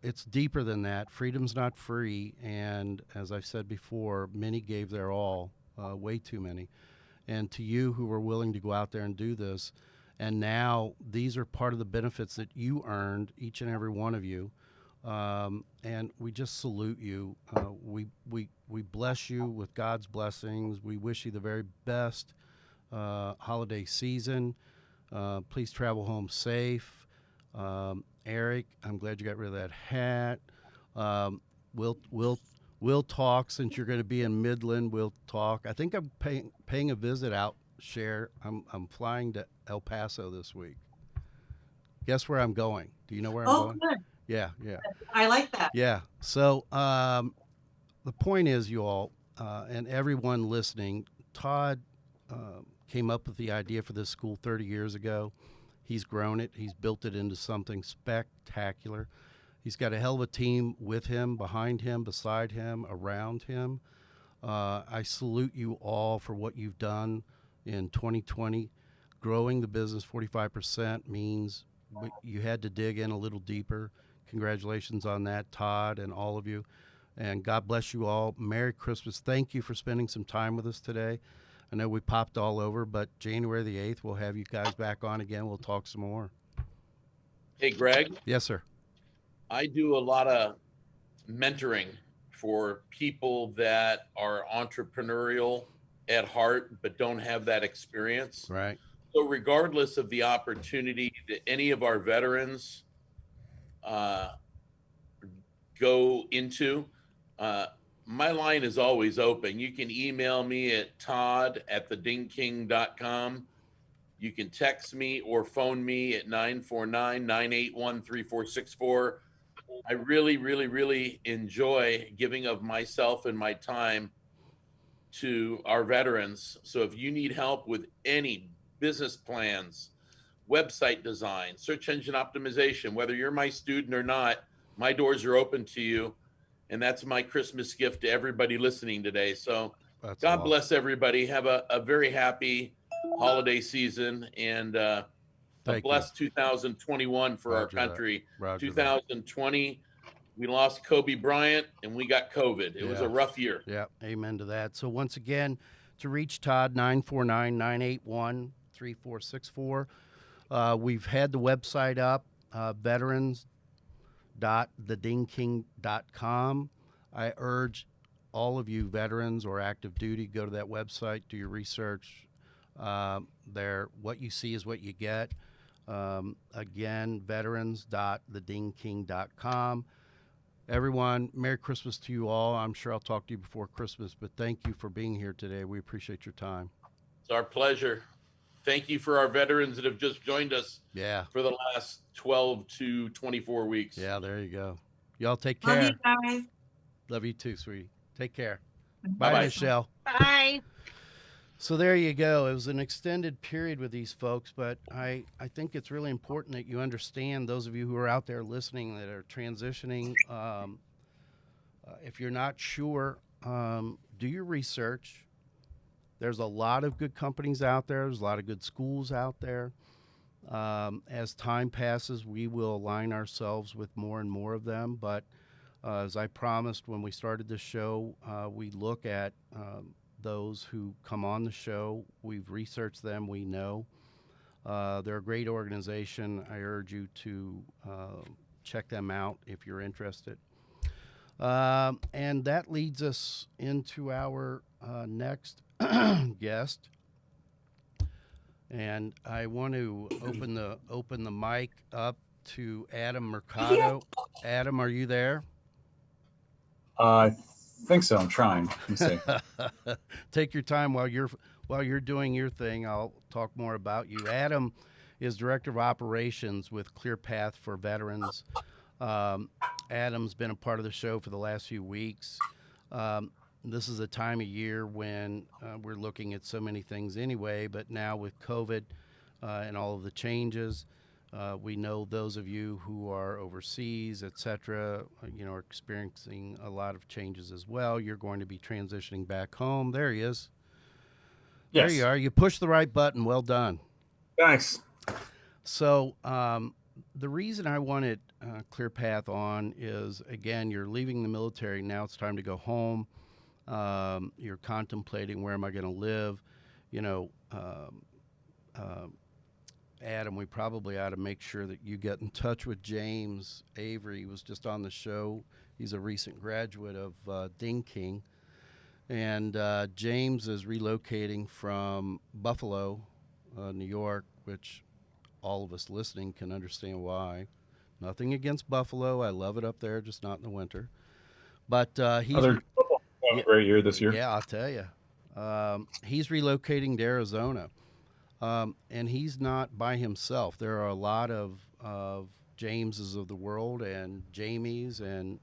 It's deeper than that. Freedom's not free. And as I've said before, many gave their all, way too many. And to you who were willing to go out there and do this, and now these are part of the benefits that you earned, each and every one of you. And we just salute you. We bless you with God's blessings. We wish you the very best holiday season. Please travel home safe. Eric, I'm glad you got rid of that hat. We'll talk since you're going to be in Midland. We'll talk. I think I'm paying a visit out, Cher. I'm flying to El Paso this week. Guess where I'm going? Do you know where I'm going? Good. Yeah. I like that. Yeah. So the point is, you all, and everyone listening, Todd came up with the idea for this school 30 years ago. He's grown it. He's built it into something spectacular. He's got a hell of a team with him, behind him, beside him, around him. I salute you all for what you've done in 2020. Growing the business 45% means you had to dig in a little deeper. Congratulations on that, Todd, and all of you. And God bless you all. Merry Christmas. Thank you for spending some time with us today. I know we popped all over, but January the 8th, we'll have you guys back on again. We'll talk some more. Hey, Greg. Yes, sir. I do a lot of mentoring for people that are entrepreneurial at heart but don't have that experience. Right. So regardless of the opportunity that any of our veterans go into, my line is always open. You can email me at todd@thedingking.com. You can text me or phone me at 949-981-3464. I really, really, really enjoy giving of myself and my time to our veterans. So if you need help with any business plans, website design, search engine optimization, whether you're my student or not, my doors are open to you. And that's my Christmas gift to everybody listening today. So God bless everybody. Have a very happy holiday season and a blessed 2021 for our country. 2020, we lost Kobe Bryant and we got COVID. It was a rough year. Yeah, amen to that. So once again, to reach Todd, 949-981-3464. We've had the website up, veterans.thedingking.com. I urge all of you veterans or active duty, go to that website, do your research. There, what you see is what you get. Again, veterans.thedingking.com. Everyone, Merry Christmas to you all. I'm sure I'll talk to you before Christmas, but thank you for being here today. We appreciate your time. It's our pleasure. Thank you for our veterans that have just joined us for the last 12 to 24 weeks. Yeah, there you go. Y'all take care. Love you guys. Love you too, sweetie. Take care. Bye-bye. Bye, Michelle. Bye. So there you go. It was an extended period with these folks, but I think it's really important that you understand, those of you who are out there listening that are transitioning, if you're not sure, do your research. There's a lot of good companies out there. There's a lot of good schools out there. As time passes, we will align ourselves with more and more of them. But as I promised when we started this show, we look at those who come on the show. We've researched them. We know. They're a great organization. I urge you to check them out if you're interested. And that leads us into our next guest. And I want to open the mic up to Adam Mercado. Adam, are you there? I think so. I'm trying. Let me see. Take your time while you're doing your thing. I'll talk more about you. Adam is Director of Operations with ClearPath for Veterans. Adam's been a part of the show for the last few weeks. This is a time of year when we're looking at so many things anyway, but now with COVID and all of the changes, we know those of you who are overseas, et cetera, are experiencing a lot of changes as well. You're going to be transitioning back home. There he is. Yes. There you are. You pushed the right button. Well done. Thanks. So the reason I wanted ClearPath on is, again, you're leaving the military. Now it's time to go home. You're contemplating, where am I going to live? Adam, we probably ought to make sure that you get in touch with James Avery. He was just on the show. He's a recent graduate of Ding King. And James is relocating from Buffalo, New York, which all of us listening can understand why. Nothing against Buffalo. I love it up there, just not in the winter. But he's a great year this year. Yeah, I'll tell you. He's relocating to Arizona. And he's not by himself. There are a lot of Jameses of the world and Jamies. And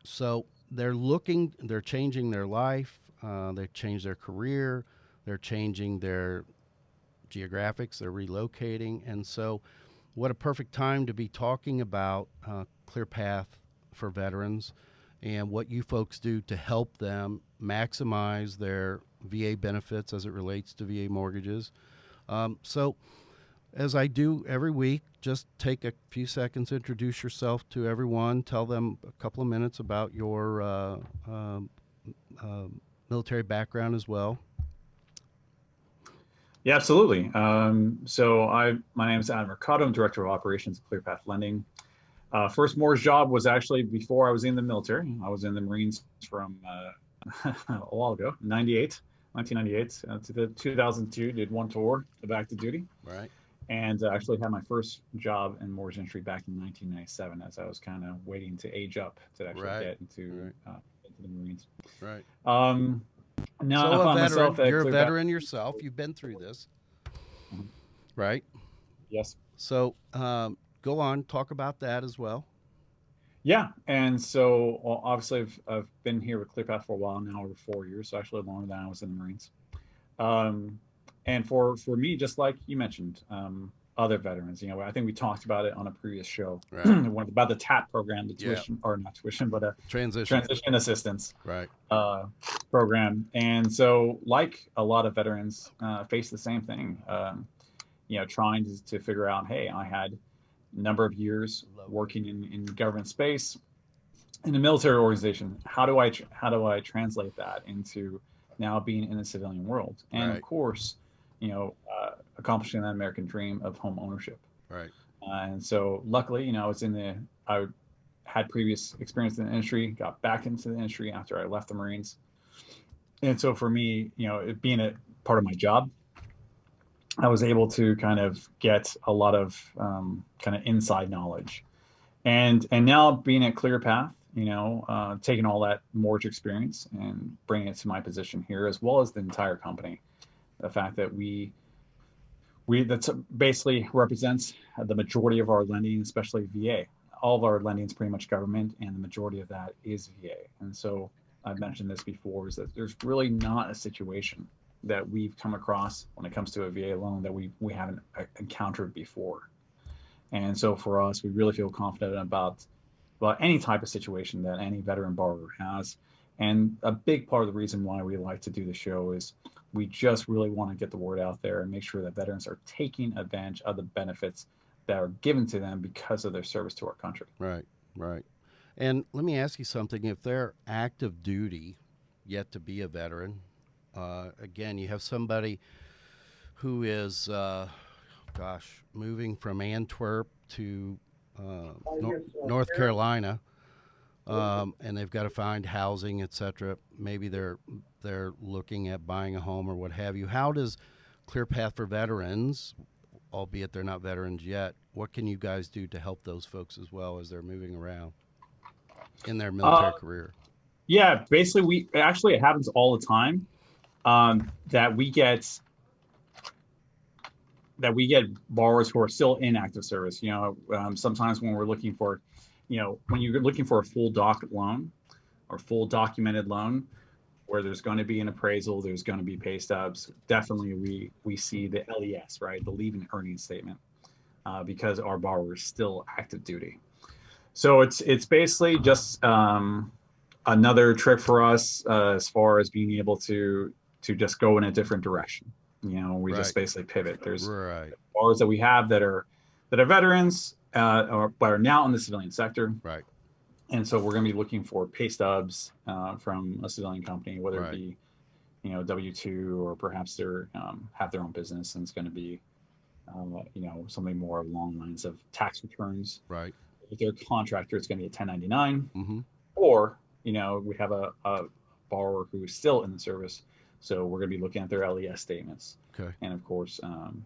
so they're changing their life, they change their career, they're changing their geographics, they're relocating. And so what a perfect time to be talking about Clear Path for Veterans and what you folks do to help them maximize their VA benefits as it relates to VA mortgages. So as I do every week, just take a few seconds, introduce yourself to everyone, tell them a couple of minutes about your military background as well. Yeah, absolutely. My name is Adam Mercado. I'm Director of Operations at ClearPath Lending. First mortgage job was actually before I was in the military. I was in the Marines from a while ago, 1998 to the 2002, did one tour of active duty. Right. And actually had my first job in mortgage entry back in 1997 as I was kind of waiting to age up to actually get into the Marines. Right. Now so I find a veteran, myself at you're a ClearPath. veteran yourself. You've been through this, right? Yes. So go on, talk about that as well. Yeah, and so obviously I've been here with ClearPath for a while now, over 4 years, so actually longer than I was in the Marines. And for me, just like you mentioned, other veterans, I think we talked about it on a previous show, about the TAP program, the tuition, or not tuition, but a transition assistance program. And so like a lot of veterans face the same thing, trying to figure out, hey, I had a number of years working in government space, in a military organization. How do I translate that into now being in the civilian world? And of course, accomplishing that American dream of home ownership. Right. And so luckily, I had previous experience in the industry, got back into the industry after I left the Marines. And so for me, it being a part of my job, I was able to kind of get a lot of kind of inside knowledge. And now being at ClearPath, taking all that mortgage experience and bringing it to my position here, as well as the entire company. The fact that we that basically represents the majority of our lending, especially VA. All of our lending is pretty much government, and the majority of that is VA. And so I've mentioned this before, is that there's really not a situation that we've come across when it comes to a VA loan that we haven't encountered before. And so for us, we really feel confident about any type of situation that any veteran borrower has. And a big part of the reason why we like to do the show is we just really want to get the word out there and make sure that veterans are taking advantage of the benefits that are given to them because of their service to our country. Right. And let me ask you something. If they're active duty, yet to be a veteran, again, you have somebody who is, moving from Antwerp to North Carolina, and they've got to find housing, etc. Maybe they're looking at buying a home or what have you. How does ClearPath for Veterans, albeit they're not veterans yet, what can you guys do to help those folks as well as they're moving around in their military career? Yeah, basically, it happens all the time, that we get borrowers who are still in active service. Sometimes when we're looking for, when you're looking for a full doc loan or full documented loan, where there's going to be an appraisal, there's going to be pay stubs. Definitely, we see the LES, right, the leaving earnings statement, because our borrower is still active duty. So it's basically just another trick for us as far as being able to just go in a different direction. We just basically pivot. There's borrowers that we have that are veterans, but are now in the civilian sector. Right. And so we're going to be looking for pay stubs from a civilian company, whether it be, W-2, or perhaps they're have their own business, and it's going to be, something more along the lines of tax returns. Right. If they're a contractor, it's going to be a 1099. Mm-hmm. Or, we have a borrower who is still in the service. So we're going to be looking at their LES statements. Okay. And of course,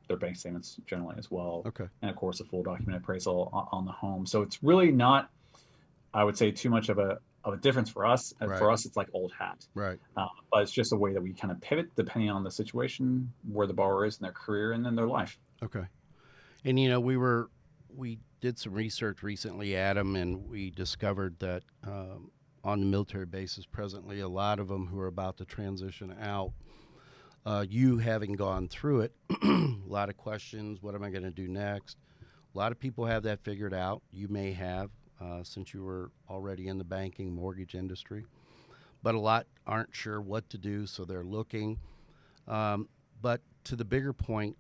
their bank statements generally as well. Okay. And of course, a full document appraisal on the home. So it's really not, I would say, too much of a difference for us. Right. For us, it's like old hat. Right. But it's just a way that we kind of pivot depending on the situation, where the borrower is in their career and in their life. Okay. And we did some research recently, Adam, and we discovered that on the military bases presently, a lot of them who are about to transition out. You having gone through it, a lot of questions. What am I going to do next? A lot of people have that figured out. You may have, since you were already in the banking mortgage industry. But a lot aren't sure what to do, so they're looking. But to the bigger point,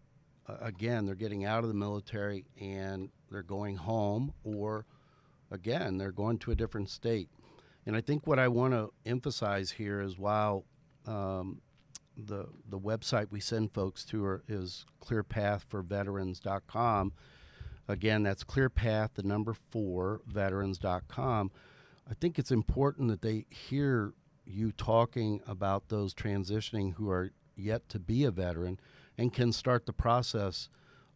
again, they're getting out of the military and they're going home, or again, they're going to a different state. And I think what I want to emphasize here is while the website we send folks to is clearpathforveterans.com. Again, that's clearpath, the number 4, veterans.com. I think it's important that they hear you talking about those transitioning who are yet to be a veteran and can start the process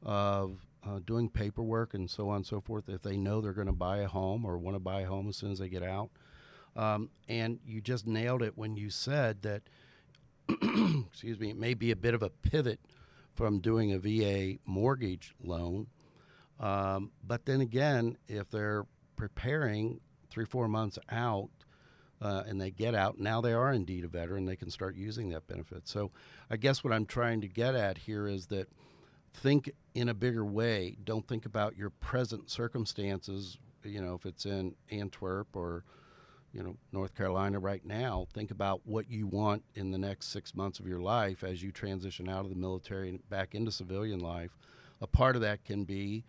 of doing paperwork and so on and so forth if they know they're going to buy a home or want to buy a home as soon as they get out. And you just nailed it when you said that, excuse me, it may be a bit of a pivot from doing a VA mortgage loan. But then again, if they're preparing 3-4 months out and they get out, now they are indeed a veteran, they can start using that benefit. So I guess what I'm trying to get at here is that think in a bigger way. Don't think about your present circumstances, if it's in Antwerp or, North Carolina right now. Think about what you want in the next 6 months of your life as you transition out of the military and back into civilian life. A part of that can be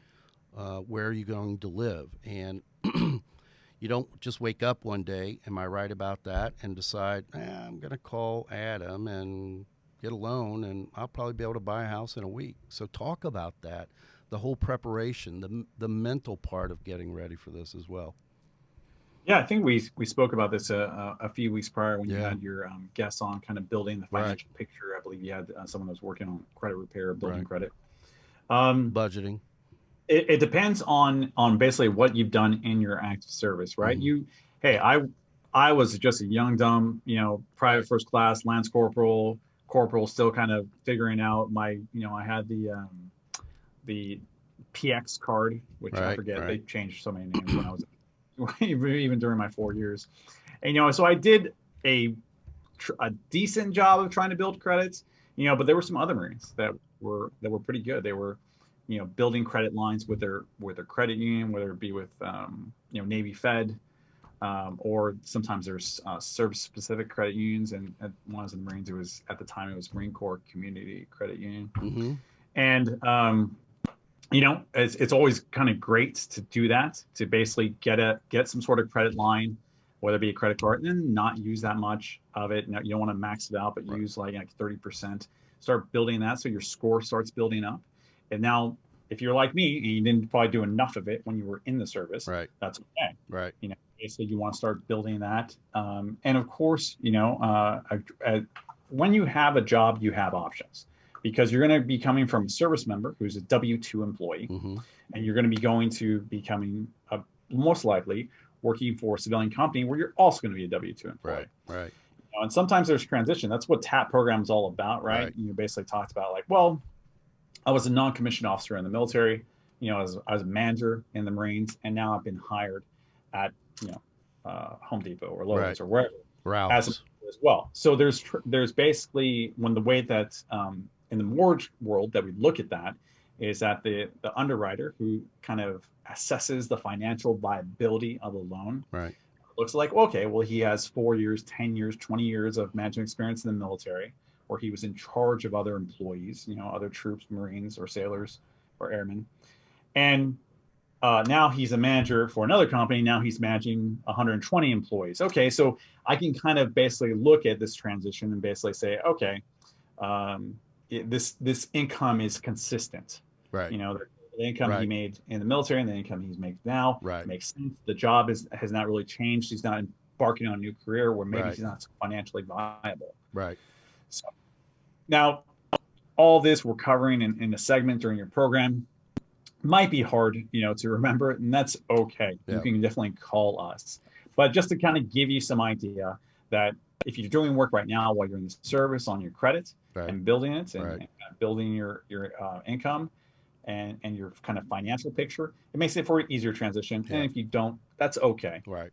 where are you going to live? And you don't just wake up one day, am I right about that, and decide, I'm going to call Adam and get a loan and I'll probably be able to buy a house in a week. So talk about that, the whole preparation, the mental part of getting ready for this as well. Yeah, I think we spoke about this a few weeks prior when you had your guests on, kind of building the financial picture. I believe you had someone that was working on credit repair, building credit. Budgeting. It depends on basically what you've done in your active service, right? Mm-hmm. I was just a young, dumb, private first class, lance corporal, still kind of figuring out my, I had the PX card, which I forget, they changed so many names when I was, even during my 4 years. And, so I did a decent job of trying to build credits, but there were some other Marines that were pretty good. They were, building credit lines with their credit union, whether it be with, Navy Fed, or sometimes there's service specific credit unions. And when I was in the Marines, at the time it was Marine Corps Community Credit Union. Mm-hmm. And, it's always kind of great to do that, to basically get some sort of credit line, whether it be a credit card, and then not use that much of it. You don't want to max it out, but use like 30%. Start building that so your score starts building up. And now, if you're like me and you didn't probably do enough of it when you were in the service, that's okay. Right. Basically you want to start building that. And of course, when you have a job, you have options, because you're going to be coming from a service member who's a W-2 employee, mm-hmm. and you're going to be going to becoming most likely working for a civilian company where you're also going to be a W-2 employee. Right. And sometimes there's transition. That's what TAP program is all about, right? You basically talked about I was a non-commissioned officer in the military, I was a manager in the Marines, and now I've been hired at, Home Depot or Lowe's or wherever as well. So there's basically, when the way that in the mortgage world that we look at that is that the underwriter who kind of assesses the financial viability of a loan looks like, okay, well, he has 4 years, 10 years, 20 years of management experience in the military, or he was in charge of other employees, other troops, Marines or sailors or airmen. And now he's a manager for another company. Now he's managing 120 employees. Okay, so I can kind of basically look at this transition and basically say, okay, this income is consistent. Right. The income he made in the military and the income he's making now makes sense. The job has not really changed. He's not embarking on a new career where maybe he's not financially viable. Right. So now, all this we're covering in a segment during your program might be hard, to remember, and that's okay. You can definitely call us. But just to kind of give you some idea that if you're doing work right now while you're in the service on your credit and building it and building your income and your kind of financial picture, it makes it for an easier transition. And if you don't, that's okay. Right.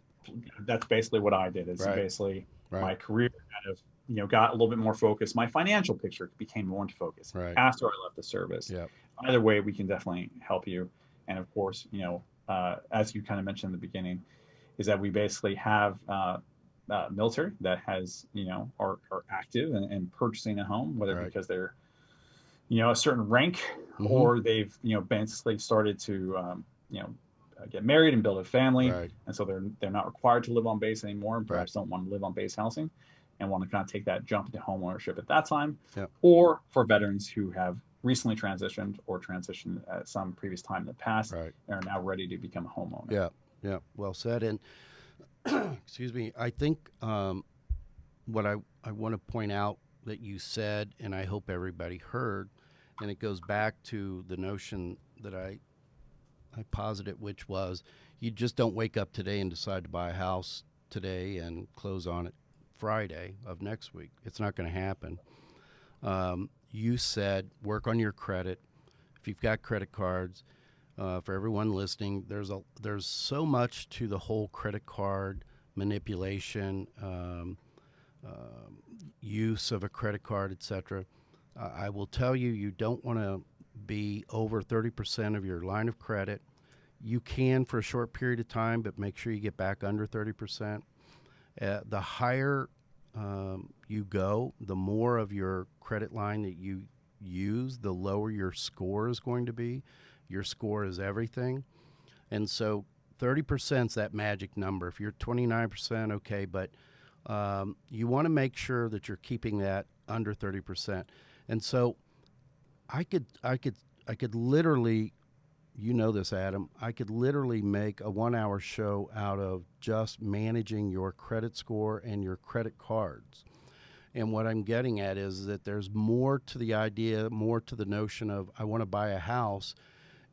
that's basically what I did. Is basically my career kind of got a little bit more focused. My financial picture became more into focus after I left the service. Either way, we can definitely help you. And of course, as you kind of mentioned in the beginning, is that we basically have military that has are active and purchasing a home, whether because they're a certain rank or they've basically started to get married and build a family, and so they're not required to live on base anymore, and perhaps don't want to live on base housing and want to kind of take that jump into home ownership at that time, or for veterans who have recently transitioned or transitioned at some previous time in the past and are now ready to become a homeowner. Yeah, well said. And excuse me, I think what I want to point out that you said, and I hope everybody heard, and it goes back to the notion that I posited, which was you just don't wake up today and decide to buy a house today and close on it Friday of next week. It's not going to happen. You said work on your credit. If you've got credit cards, for everyone listening, there's so much to the whole credit card manipulation, use of a credit card, etc. I will tell you, you don't want to be over 30% of your line of credit. You can for a short period of time, but make sure you get back under 30%. The higher you go, the more of your credit line that you use, the lower your score is going to be. Your score is everything. And so 30% is that magic number. If you're 29%, okay, but you want to make sure that you're keeping that under 30%. And so I could literally, this, Adam, I could literally make a 1-hour show out of just managing your credit score and your credit cards. And what I'm getting at is that there's more to the idea, more to the notion of I want to buy a house,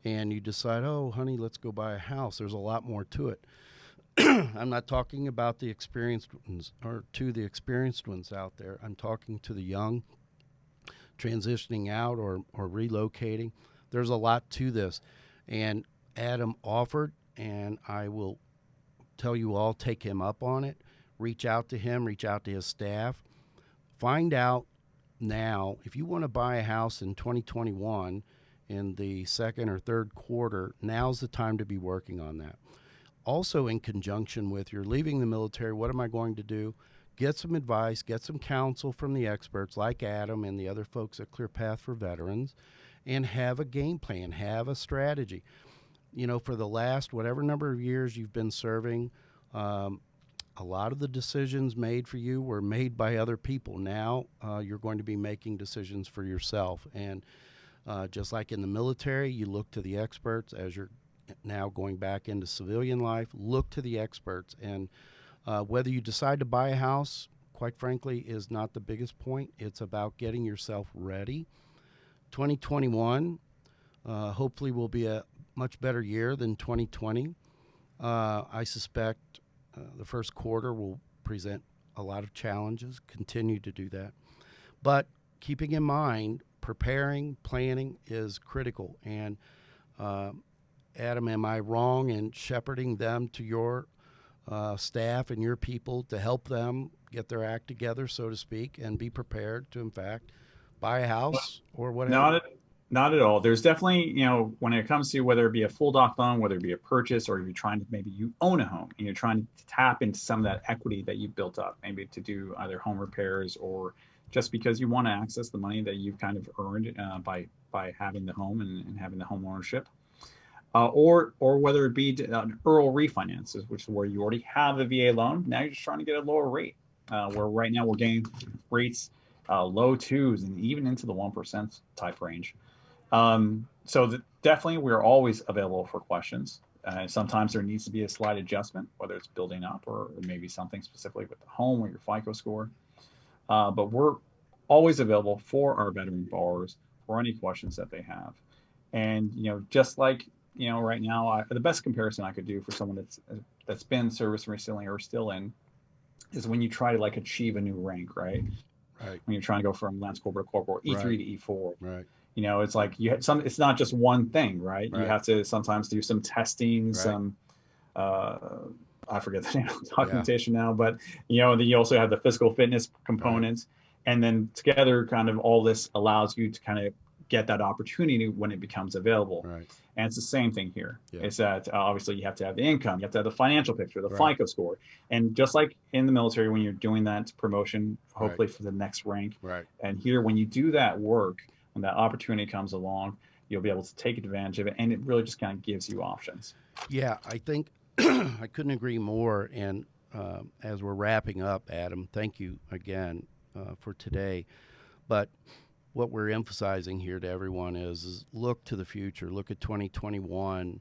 and you decide, oh, honey, let's go buy a house. There's a lot more to it. I'm not talking about the experienced ones or to the experienced ones out there. I'm talking to the young transitioning out or relocating. There's a lot to this. And Adam offered, and I will tell you all, take him up on it. Reach out to him, reach out to his staff. Find out now, if you want to buy a house in 2021 in the second or third quarter, now's the time to be working on that. Also, in conjunction with you're leaving the military, what am I going to do? Get some advice, get some counsel from the experts like Adam and the other folks at Clear Path for Veterans, and have a game plan, have a strategy. For the last whatever number of years you've been serving, a lot of the decisions made for you were made by other people. Now you're going to be making decisions for yourself. And just like in the military, you look to the experts. As you're now going back into civilian life, look to the experts. And whether you decide to buy a house, quite frankly, is not the biggest point. It's about getting yourself ready. 2021 hopefully will be a much better year than 2020. I suspect the first quarter will present a lot of challenges, continue to do that. But keeping in mind, preparing, planning is critical. And Adam, am I wrong in shepherding them to your staff and your people to help them get their act together, so to speak, and be prepared to, in fact, buy a house or whatever? Not at all. There's definitely, when it comes to whether it be a full doc loan, whether it be a purchase, or you're trying to, maybe you own a home and you're trying to tap into some of that equity that you've built up, maybe to do either home repairs or just because you want to access the money that you've kind of earned by having the home and having the home ownership. Or whether it be an EARL refinances, which is where you already have a VA loan. Now you're just trying to get a lower rate, where right now we're getting rates low 2s and even into the 1% type range. Definitely we're always available for questions. Sometimes there needs to be a slight adjustment, whether it's building up or maybe something specifically with the home or your FICO score. But we're always available for our veteran borrowers for any questions that they have. And, just like, right now, the best comparison I could do for someone that's been service recently or still in is when you try to achieve a new rank, right? Right. When you're trying to go from Lance Corporal Corporal E3 to E4. Right. It's like it's not just one thing, right? Right. You have to sometimes do some testing, right. some I forget the name of the documentation now, but then you also have the physical fitness components, and then together, kind of all this allows you to kind of get that opportunity when it becomes available. Right. And it's the same thing here. Yeah. It's that obviously you have to have the income, you have to have the financial picture, the FICO score, and just like in the military, when you're doing that promotion, hopefully for the next rank. Right. And here, when you do that work, when that opportunity comes along, you'll be able to take advantage of it, and it really just kind of gives you options. Yeah, I think I couldn't agree more. And as we're wrapping up, Adam, thank you again for today. But what we're emphasizing here to everyone is look to the future. Look at 2021,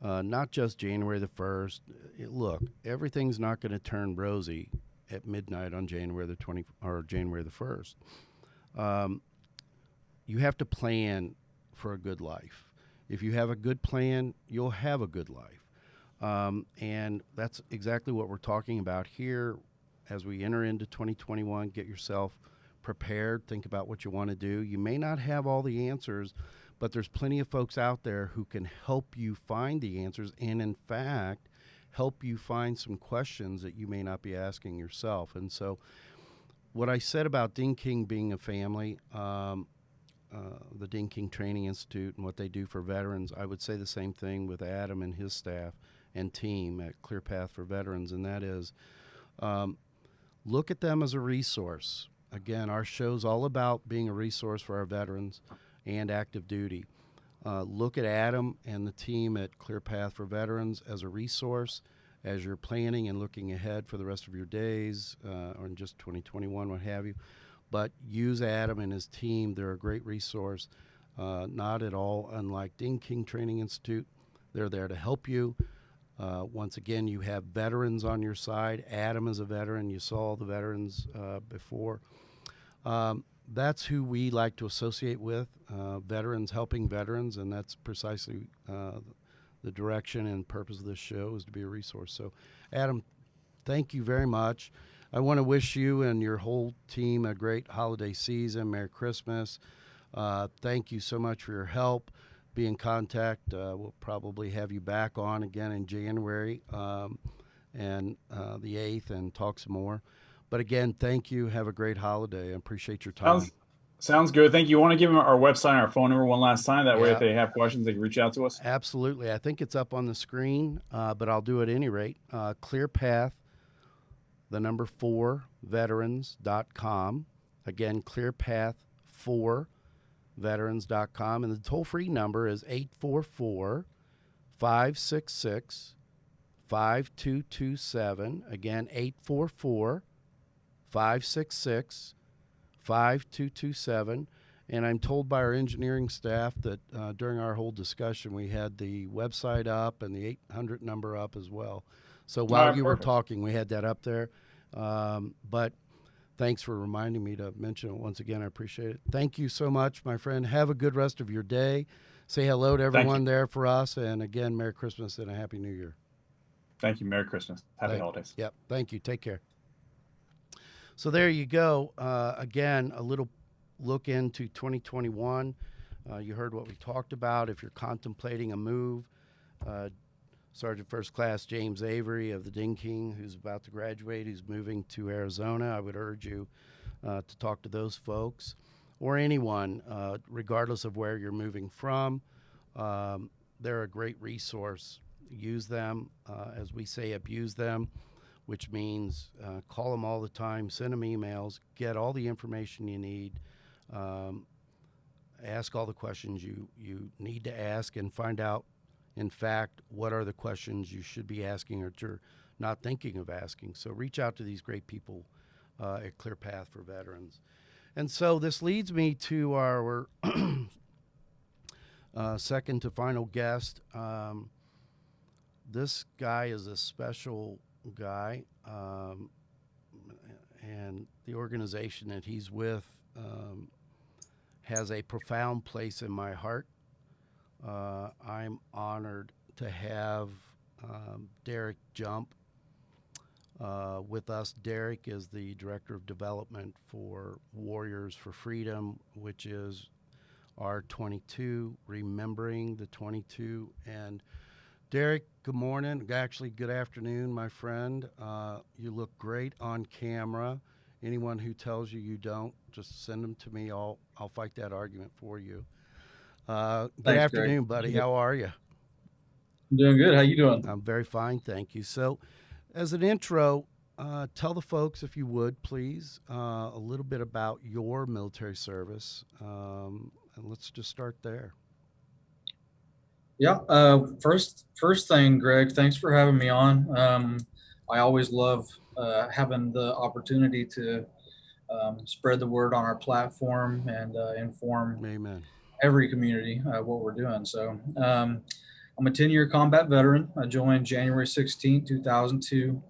not just January the 1st. Look, everything's not going to turn rosy at midnight on January the 20th or January the 1st. You have to plan for a good life. If you have a good plan, you'll have a good life. And that's exactly what we're talking about here as we enter into 2021. Get yourself prepared. Think about what you want to do. You may not have all the answers, but there's plenty of folks out there who can help you find the answers and, in fact, help you find some questions that you may not be asking yourself. And so what I said about Dean King being a family, the Dean King Training Institute and what they do for veterans, I would say the same thing with Adam and his staff and team at Clear Path for Veterans, and that is look at them as a resource. Again, our show's all about being a resource for our veterans and active duty. Look at Adam and the team at Clear Path for Veterans as a resource as you're planning and looking ahead for the rest of your days or in just 2021, what have you. But use Adam and his team. They're a great resource, not at all unlike Dean King Training Institute. They're there to help you. Once again, you have veterans on your side. Adam is a veteran. You saw the veterans before. That's who we like to associate with, veterans helping veterans, and that's precisely the direction and purpose of this show is to be a resource. So, Adam, thank you very much. I want to wish you and your whole team a great holiday season. Merry Christmas. Thank you so much for your help. Be in contact. We'll probably have you back on again in January and the 8th and talk some more. But again, thank you. Have a great holiday. I appreciate your time. Sounds good. Thank you. Want to give them our website and our phone number one last time? That way, if they have questions, they can reach out to us. Absolutely. I think it's up on the screen, but I'll do it at any rate. Clear Path, the number 4, veterans.com. Again, clearpath4veterans.com. And the toll-free number is 844-566-5227. Again, 844-566-5227. And I'm told by our engineering staff that during our whole discussion, we had the website up and the 800 number up as well. So while you were talking, we had that up there. But thanks for reminding me to mention it once again. I appreciate it. Thank you so much, my friend. Have a good rest of your day. Say hello to everyone there for us. And again, Merry Christmas and a Happy New Year. Thank you. Merry Christmas. Happy holidays. Yep. Thank you. Take care. So there you go. Again, a little look into 2021. You heard what we talked about. If you're contemplating a move, Sergeant First Class James Avery of the Dean King, who's about to graduate, who's moving to Arizona, I would urge you to talk to those folks or anyone, regardless of where you're moving from. They're a great resource. Use them. As we say, abuse them, which means call them all the time, send them emails, get all the information you need, ask all the questions you need to ask, and find out, in fact, what are the questions you should be asking or you're not thinking of asking. So reach out to these great people at Clear Path for Veterans. And so this leads me to our second to final guest. This guy is a special guy, and the organization that he's with has a profound place in my heart. I'm honored to have Derek Jump with us. Derek is the Director of Development for Warriors for Freedom, which is our 22, remembering the 22. And Derek, good morning. Actually, good afternoon, my friend. You look great on camera. Anyone who tells you you don't, just send them to me. I'll fight that argument for you. Good Thanks, afternoon, Greg. buddy. How are you? I'm doing good. How you doing? I'm very fine, thank you. So, as an intro, tell the folks, if you would, please, a little bit about your military service, and let's just start there. Yeah. First thing, Greg, thanks for having me on. I always love having the opportunity to spread the word on our platform and inform Amen. every community what we're doing. So I'm a 10-year combat veteran. I joined January 16, 2002,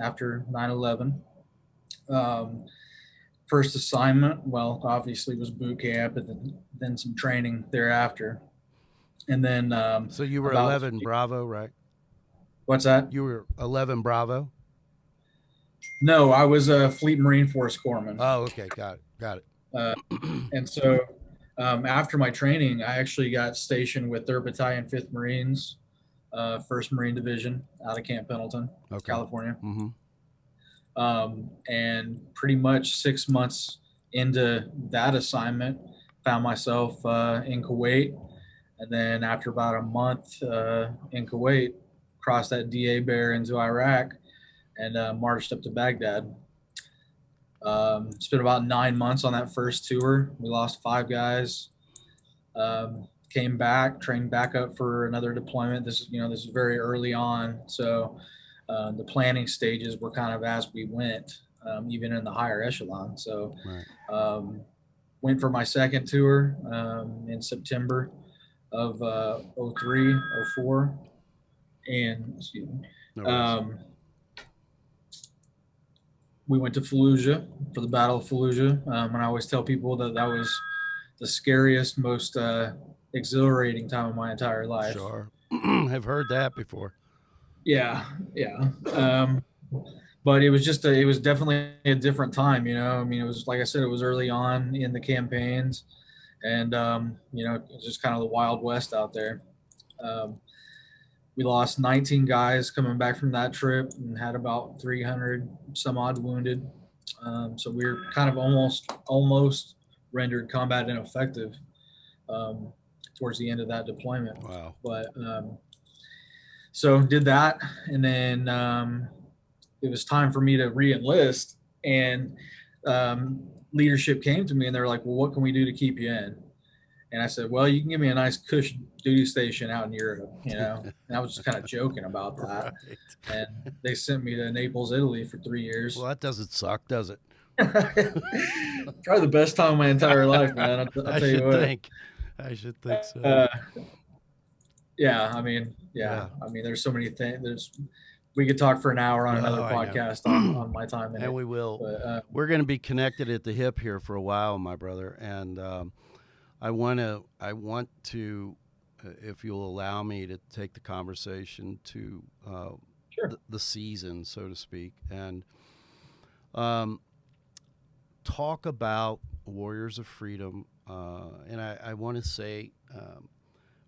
after 9/11. First assignment, well, obviously was boot camp, and then some training thereafter. And then So you were about 11 Bravo, right? what's that? You were 11 Bravo? No, I was a Fleet Marine Force corpsman. Oh, okay. Got it. And so after my training, I actually got stationed with 3rd Battalion, 5th Marines, 1st Marine Division out of Camp Pendleton, California. Mm-hmm. And pretty much 6 months into that assignment, found myself in Kuwait. And then after about a month in Kuwait, crossed that DA bear into Iraq and marched up to Baghdad. Spent about 9 months on that first tour. We lost 5 guys. Came back, trained back up for another deployment. This is very early on, so the planning stages were kind of as we went, even in the higher echelon. So, went for my second tour in September of 03, 04, and excuse me. We went to Fallujah for the Battle of Fallujah, and I always tell people that was the scariest, most exhilarating time of my entire life. Sure. I've heard that before. Yeah. But it was it was definitely a different time, I mean, it was, like I said, it was early on in the campaigns, and, it was just kind of the Wild West out there. We lost 19 guys coming back from that trip and had about 300 some odd wounded. So we were kind of almost rendered combat ineffective towards the end of that deployment. Wow. But so did that, and then it was time for me to re-enlist, and leadership came to me and they're like, well, what can we do to keep you in? And I said, well, you can give me a nice cush duty station out in Europe, And I was just kind of joking about that. Right. And they sent me to Naples, Italy for 3 years. Well, that doesn't suck, does it? Probably the best time of my entire life, man. I'll tell you what. I should think so. Yeah, I mean, I mean, there's so many things. We could talk for an hour on another podcast on my time. And we will. But, we're going to be connected at the hip here for a while, my brother. And I want to, if you'll allow me to take the conversation to sure. the season, so to speak, and talk about Warriors of Freedom. And I want to say,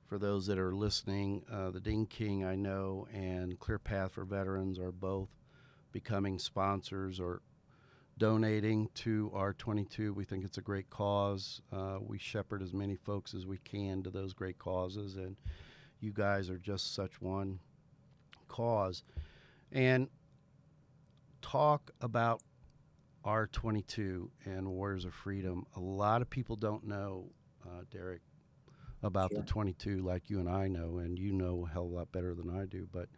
for those that are listening, the Dean King, I know, and Clear Path for Veterans are both becoming sponsors or donating to R22. We think it's a great cause. We shepherd as many folks as we can to those great causes, and you guys are just such one cause. And talk about R22 and Warriors of Freedom. A lot of people don't know, Derek, about the 22 like you and I know, and you know a hell of a lot better than I do. But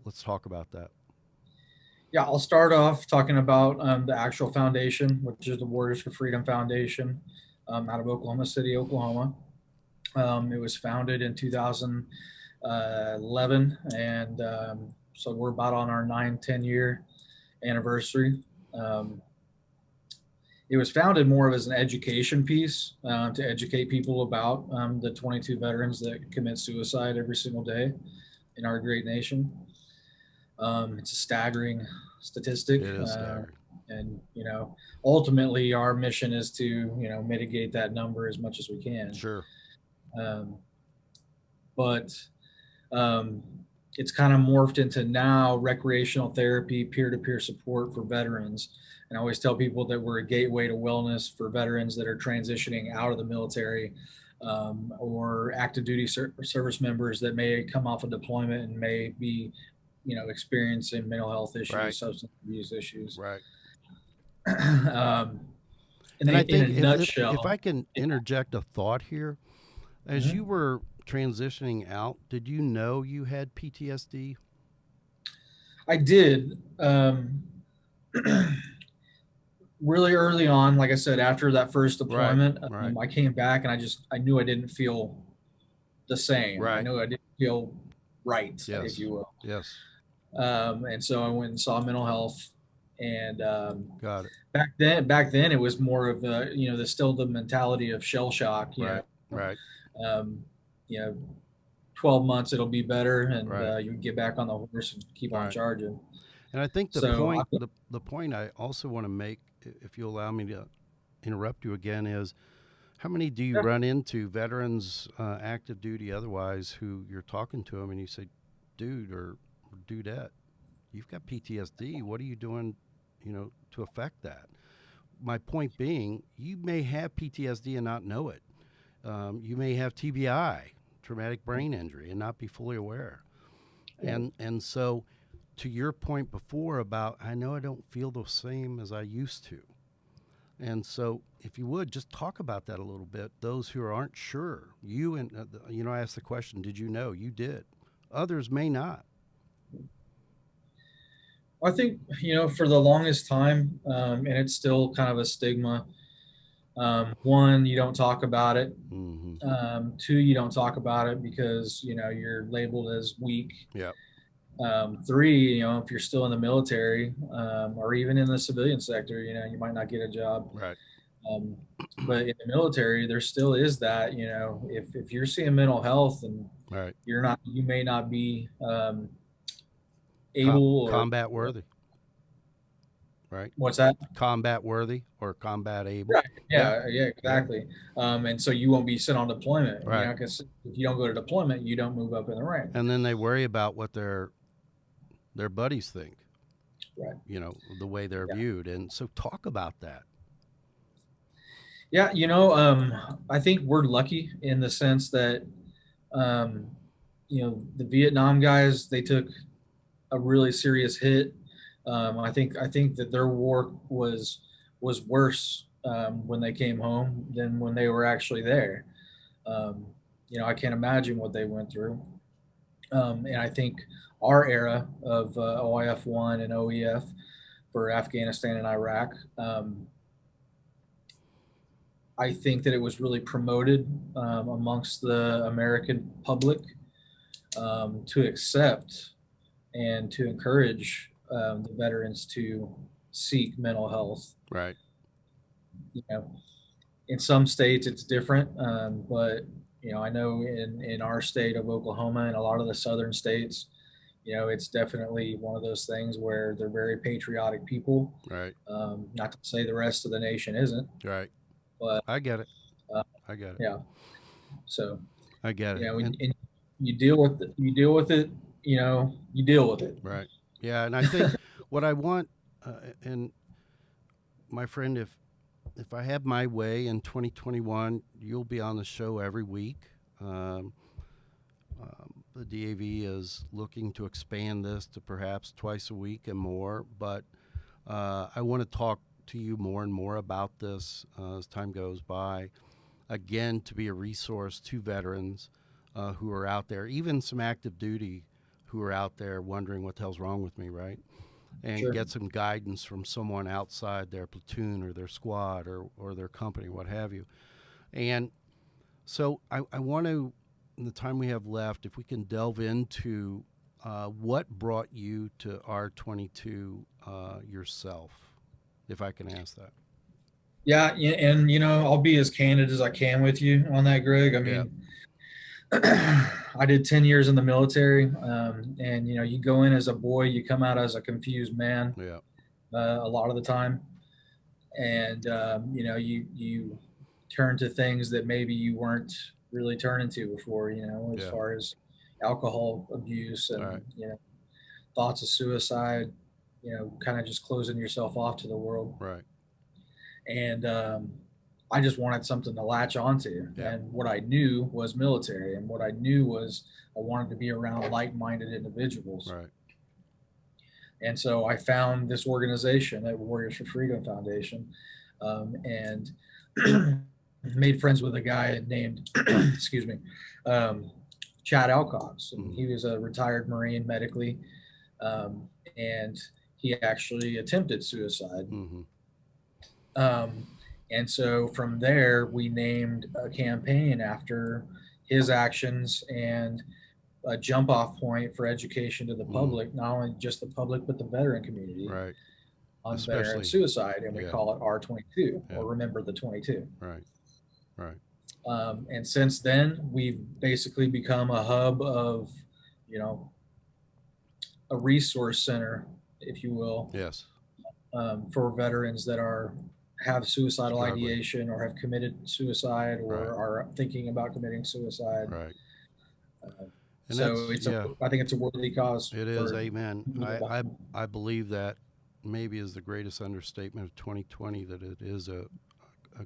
let's talk about that. Yeah, I'll start off talking about the actual foundation, which is the Warriors for Freedom Foundation out of Oklahoma City, Oklahoma. It was founded in 2011, and so we're about on our 9-10 year anniversary. It was founded more as an education piece to educate people about the 22 veterans that commit suicide every single day in our great nation. It's a staggering statistic. It is staggering. And, ultimately our mission is to, mitigate that number as much as we can. Sure. But It's kind of morphed into now recreational therapy, peer-to-peer support for veterans. And I always tell people that we're a gateway to wellness for veterans that are transitioning out of the military, or active duty service members that may come off a deployment and may be, experiencing mental health issues, Right. substance abuse issues. Right. um, And I think in a nutshell, if I can interject a thought here, as Mhm. you were transitioning out, did you know you had PTSD? I did. Really early on, like I said, after that first deployment, right. I came back and I knew I didn't feel the same. I Right. knew I didn't feel right, Yes. if you will. Yes. And so I went and saw mental health. And Got it. back then, it was more of there's still the mentality of shell shock. Right. Right. Um, 12 months it'll be better, and Right. you can get back on the horse and keep on Right. charging. And I think the So point the point I also want to make, if you allow me to interrupt you again, is how many do you Yeah. run into, veterans, active duty, otherwise, who you're talking to them and you say, dude or dudette, you've got PTSD. What are you doing, to affect that? My point being, you may have PTSD and not know it. You may have TBI, traumatic brain injury, and not be fully aware. And so, to your point before about, I know I don't feel the same as I used to. And so, if you would, just talk about that a little bit. Those who aren't sure, I asked the question, did you know? You did. Others may not. I think, for the longest time, and it's still kind of a stigma. One, you don't talk about it. Mm-hmm. Two, you don't talk about it because, you're labeled as weak. Yeah. Three, if you're still in the military, or even in the civilian sector, you might not get a job. Right. But in the military, there still is that, if you're seeing mental health and right. you may not be able or combat worthy. Right. What's that? Combat worthy or combat able. Right. Yeah, exactly. Yeah. And so you won't be sent on deployment. Right. Because if you don't go to deployment, you don't move up in the rank. And then they worry about what their buddies think. Right. The way they're viewed. And so talk about that. Yeah, I think we're lucky in the sense that, the Vietnam guys, they took a really serious hit. I think that their war was worse when they came home than when they were actually there. I can't imagine what they went through. And I think our era of OIF-1 and OEF for Afghanistan and Iraq, I think that it was really promoted amongst the American public to accept and to encourage the veterans to seek mental health. Right. In some states it's different, but I know in our state of Oklahoma and a lot of the southern states, it's definitely one of those things where they're very patriotic people. Right. Not to say the rest of the nation isn't. Right. But I get it. I get it. Yeah. So I get it. And you deal with it. You deal with it. You deal with it. Right. Yeah. And I think what I want, and my friend, if I have my way in 2021, you'll be on the show every week. The DAV is looking to expand this to perhaps twice a week and more, but I want to talk to you more and more about this as time goes by. Again, to be a resource to veterans who are out there, even some active duty who are out there wondering what the hell's wrong with me, right? And Sure. Get some guidance from someone outside their platoon or their squad or their company, what have you. And so I want to, in the time we have left, if we can delve into what brought you to R22 yourself, if I can ask that. Yeah, and I'll be as candid as I can with you on that, Greg. I mean, I did 10 years in the military, and you go in as a boy, you come out as a confused man. Yeah. A lot of the time, and you turn to things that maybe you weren't really turning to before. As far as alcohol abuse and Right. thoughts of suicide, kind of just closing yourself off to the world. Right. And I just wanted something to latch onto. Yeah. And what I knew was military, and what I knew was I wanted to be around like-minded individuals. Right. And so I found this organization at Warriors for Freedom Foundation, and made friends with a guy named, excuse me, Chad Alcox. And he was a retired Marine medically, and he actually attempted suicide. And so from there, we named a campaign after his actions and a jump off point for education to the public, not only just the public, but the veteran community, right, on especially veteran suicide. And we yeah. call it R22, Yeah. or Remember the 22. Right, right. And since then, we've basically become a hub of, a resource center, if you will, Yes. For veterans that have suicidal Struggling. ideation or have committed suicide or Right. are thinking about committing suicide. Right. And So that's, I think it's a worthy cause. It is, amen. I believe that maybe is the greatest understatement of 2020, that it is a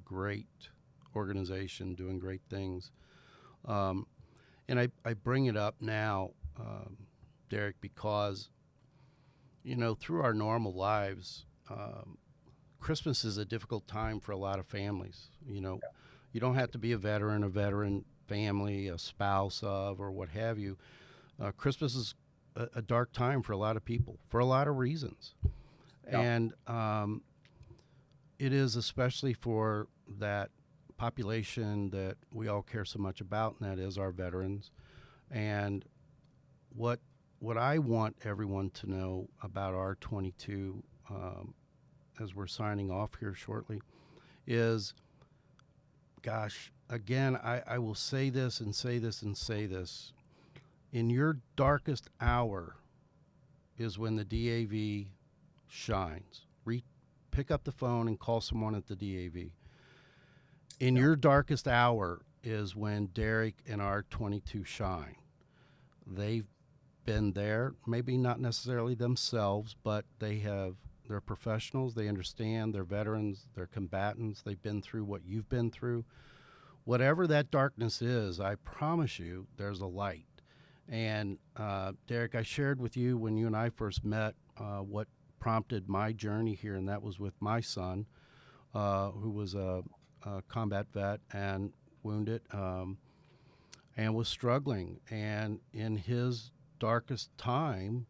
great organization doing great things. And I bring it up now, Derek, because, through our normal lives, Christmas is a difficult time for a lot of families. You don't have to be a veteran family, a spouse of, or what have you. Christmas is a dark time for a lot of people for a lot of reasons. Yeah. And it is especially for that population that we all care so much about, and that is our veterans. And what I want everyone to know about R22, as we're signing off here shortly, is, gosh, again, I will say this and say this and say this. In your darkest hour is when the DAV shines. Pick up the phone and call someone at the DAV. In your darkest hour is when Derek and R22 shine. They've been there, maybe not necessarily themselves, but they're professionals. They understand. They're veterans. They're combatants. They've been through what you've been through. Whatever that darkness is, I promise you, there's a light. And Derek, I shared with you when you and I first met what prompted my journey here, and that was with my son, who was a combat vet and wounded, and was struggling. And in his darkest time,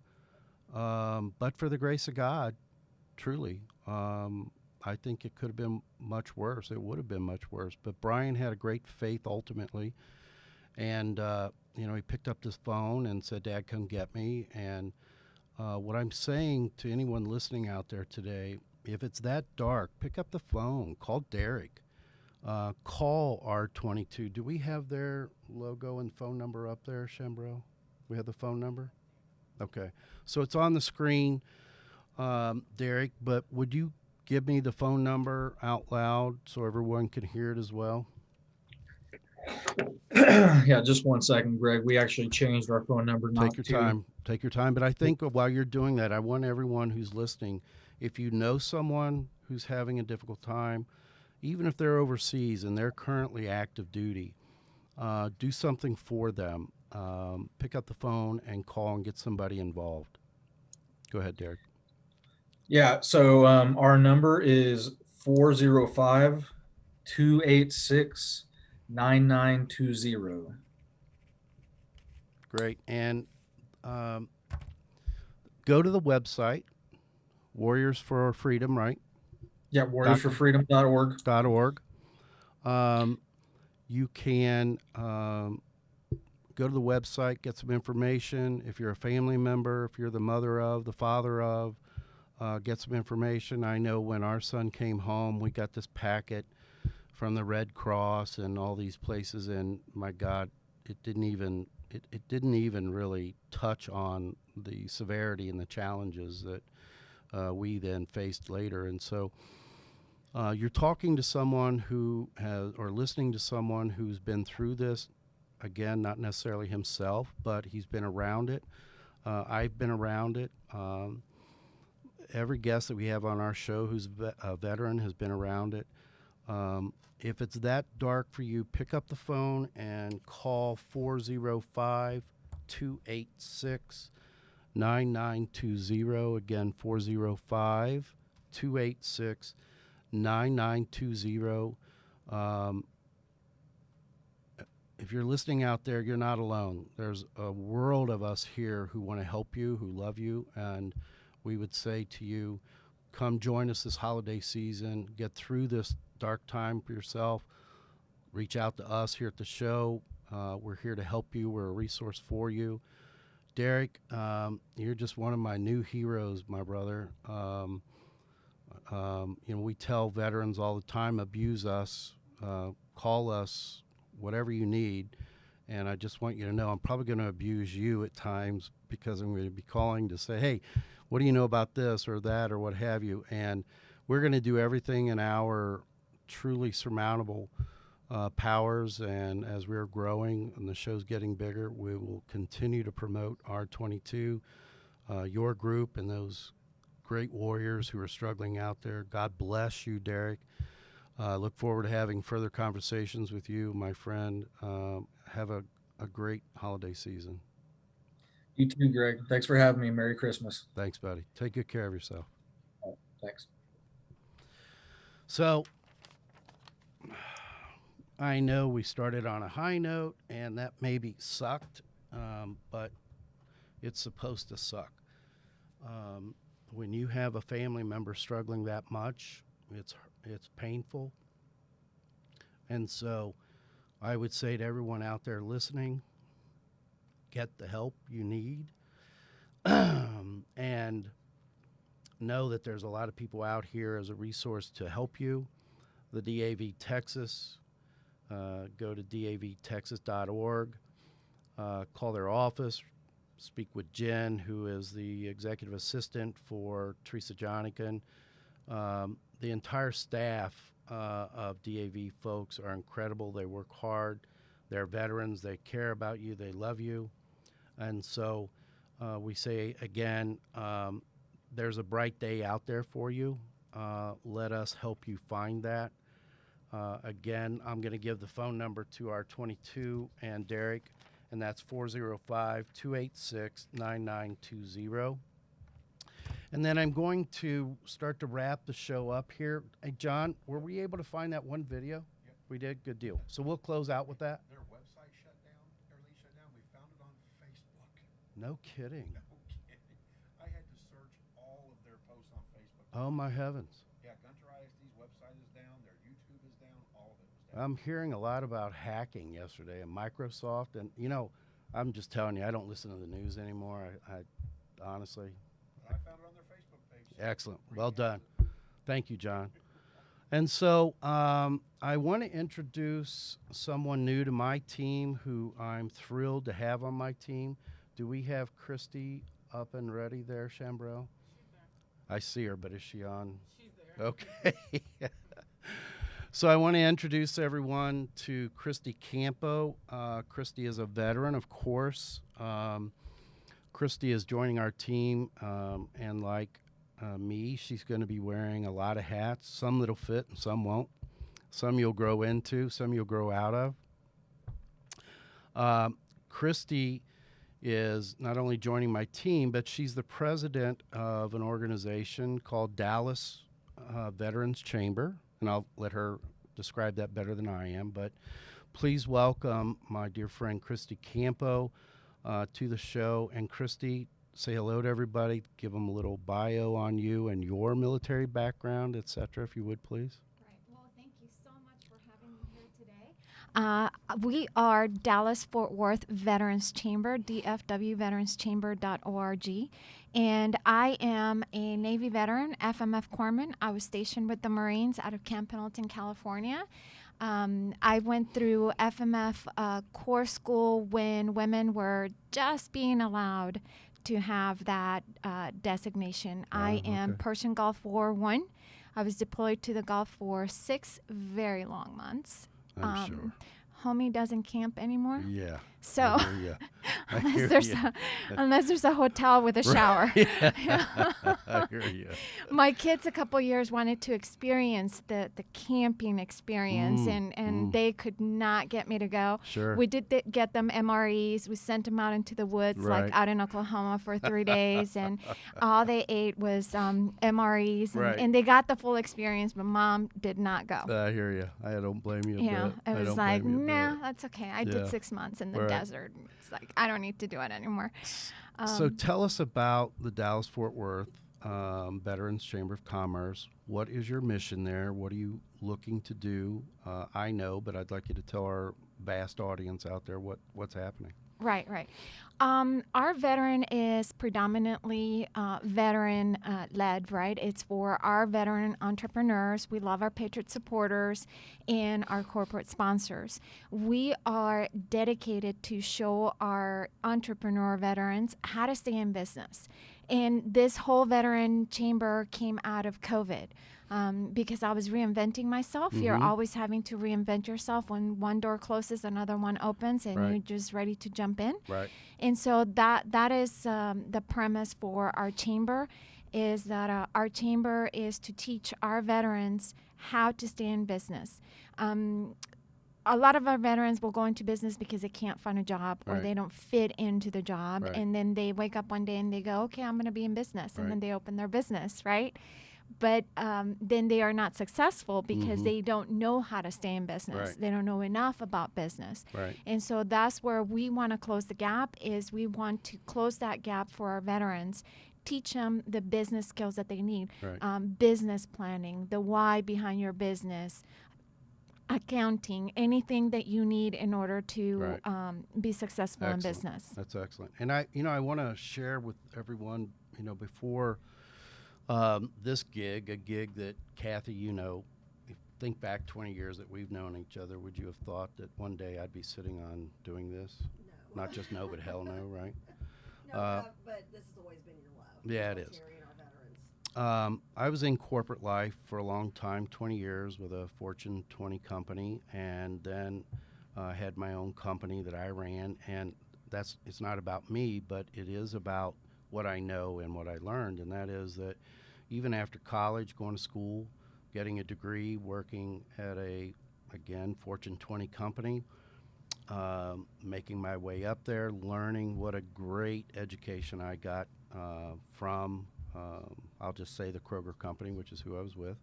but for the grace of God, truly, I think it could have been much worse. It would have been much worse. But Brian had a great faith ultimately. And, he picked up this phone and said, "Dad, come get me." And what I'm saying to anyone listening out there today, if it's that dark, pick up the phone. Call Derek. Call R22. Do we have their logo and phone number up there, Shembro? We have the phone number? Okay. So it's on the screen, Derek, but would you give me the phone number out loud so everyone can hear it as well? Yeah, just one second, Greg. We actually changed our phone number. Take your time. But I think while you're doing that, I want everyone who's listening, if you know someone who's having a difficult time, even if they're overseas and they're currently active duty, do something for them. Pick up the phone and call and get somebody involved. Go ahead, Derek. Yeah, so our number is 405-286-9920. Great. And go to the website, Warriors for Freedom, right? Yeah, warriorsforfreedom.org. You can go to the website, get some information. If you're a family member, if you're the mother of, the father of, get some information. I know when our son came home, we got this packet from the Red Cross and all these places, and my God, it didn't even really touch on the severity and the challenges that we then faced later. And so you're talking to someone who has, or listening to someone who's been through this. Again, not necessarily himself, but he's been around it. I've been around it. Every guest that we have on our show who's a veteran has been around it. If it's that dark for you, pick up the phone and call 405-286-9920. Again, 405-286-9920. If you're listening out there, you're not alone. There's a world of us here who want to help you, who love you, and we would say to you, come join us this holiday season. Get through this dark time for yourself. Reach out to us here at the show. We're here to help you. We're a resource for you. Derek, you're just one of my new heroes, my brother. We tell veterans all the time, abuse us, call us, whatever you need. And I just want you to know I'm probably going to abuse you at times because I'm going to be calling to say, hey, what do you know about this or that or what have you? And we're going to do everything in our truly surmountable powers. And as we're growing and the show's getting bigger, we will continue to promote R22, your group, and those great warriors who are struggling out there. God bless you, Derek. Look forward to having further conversations with you, my friend. Have a great holiday season. You too, Greg. Thanks for having me. Merry Christmas. Thanks, buddy. Take good care of yourself. Thanks. So I know we started on a high note, and that maybe sucked, but it's supposed to suck. When you have a family member struggling that much, it's painful. And so I would say to everyone out there listening, get the help you need. And know that there's a lot of people out here as a resource to help you. The DAV Texas, go to davtexas.org, call their office, speak with Jen, who is the executive assistant for Teresa Johnigan. The entire staff of DAV folks are incredible. They work hard. They're veterans. They care about you. They love you. And so we say, again, there's a bright day out there for you. Let us help you find that. Again, I'm going to give the phone number to our 22 and Derek, and that's 405-286-9920. And then I'm going to start to wrap the show up here. Hey, John, were we able to find that one video? Yep. We did? Good deal. So we'll close out with that. Their website shut down. Everything shut down. We found it on Facebook. No kidding. No kidding. I had to search all of their posts on Facebook. Oh, my heavens. Yeah, Gunter ISD's website is down. Their YouTube is down. All of it was down. I'm hearing a lot about hacking yesterday and Microsoft. And, I'm just telling you, I don't listen to the news anymore. I honestly. But I found it on their Facebook page. So excellent. Well done. Thank you, John. And so I want to introduce someone new to my team who I'm thrilled to have on my team. Do we have Christy up and ready there, Shambrel? She's there. I see her, but is she on? She's there. Okay. So I want to introduce everyone to Christy Campo. Christy is a veteran, of course. Christy is joining our team, and like me, she's going to be wearing a lot of hats, some that'll fit and some won't. Some you'll grow into, some you'll grow out of. Christy is not only joining my team, but she's the president of an organization called Dallas Veterans Chamber, and I'll let her describe that better than I am. But please welcome my dear friend Christy Campo to the show. And Christy, say hello to everybody. Give them a little bio on you and your military background, etc., if you would, please. Right. Well, thank you so much for having me here today. We are Dallas-Fort Worth Veterans Chamber, dfwveteranschamber.org. And I am a Navy veteran, FMF corpsman. I was stationed with the Marines out of Camp Pendleton, California. I went through FMF Corps School when women were just being allowed to have that designation. I am Persian Gulf War 1. I was deployed to the Gulf for 6 very long months. I'm sure. homie doesn't camp anymore. Yeah. So I hear ya. I hear unless there's a hotel with a shower. I hear you. My kids a couple years wanted to experience the camping experience, and they could not get me to go. Sure. We did get them MREs. We sent them out into the woods, Right. like out in Oklahoma for 3 days, and all they ate was MREs, Right. and they got the full experience, but Mom did not go. I hear you. I don't blame you a Yeah, bit. I was don't like, blame you a nah, bit. that's okay. I Yeah. did 6 months in the Right. desert. It's like, I don't need to do it anymore. So tell us about the Dallas-Fort Worth Veterans Chamber of Commerce. What is your mission there? What are you looking to do? I know, but I'd like you to tell our vast audience out there what's happening. Right. Our veteran is predominantly veteran led, right? It's for our veteran entrepreneurs. We love our Patriot supporters and our corporate sponsors. We are dedicated to show our entrepreneur veterans how to stay in business. And this whole veteran chamber came out of COVID. Because I was reinventing myself. You're always having to reinvent yourself. When one door closes, another one opens, and you're just ready to jump in. Right. And so that is the premise for our chamber, is that our chamber is to teach our veterans how to stay in business. A lot of our veterans will go into business because they can't find a job or they don't fit into the job. Right. And then they wake up one day and they go, okay, I'm going to be in business. And then they open their business, right? But then they are not successful because they don't know how to stay in business. Right. They don't know enough about business. Right. And so that's where we want to close the gap, is we want to close that gap for our veterans, teach them the business skills that they need, Right. business planning, the why behind your business, accounting, anything that you need in order to be successful in business. That's excellent. And I want to share with everyone, before this gig, a gig that Kathy, think back 20 years that we've known each other, would you have thought that one day I'd be sitting on doing this? No. Not just no, but hell no, right? No, but this has always been your love. Yeah, it is. Military and our veterans. I was in corporate life for a long time, 20 years with a Fortune 20 company, and then had my own company that I ran. And it's not about me, but it is about what I know and what I learned, and that is that even after college, going to school, getting a degree, working at again, Fortune 20 company, making my way up there, learning what a great education I got from, I'll just say the Kroger company, which is who I was with.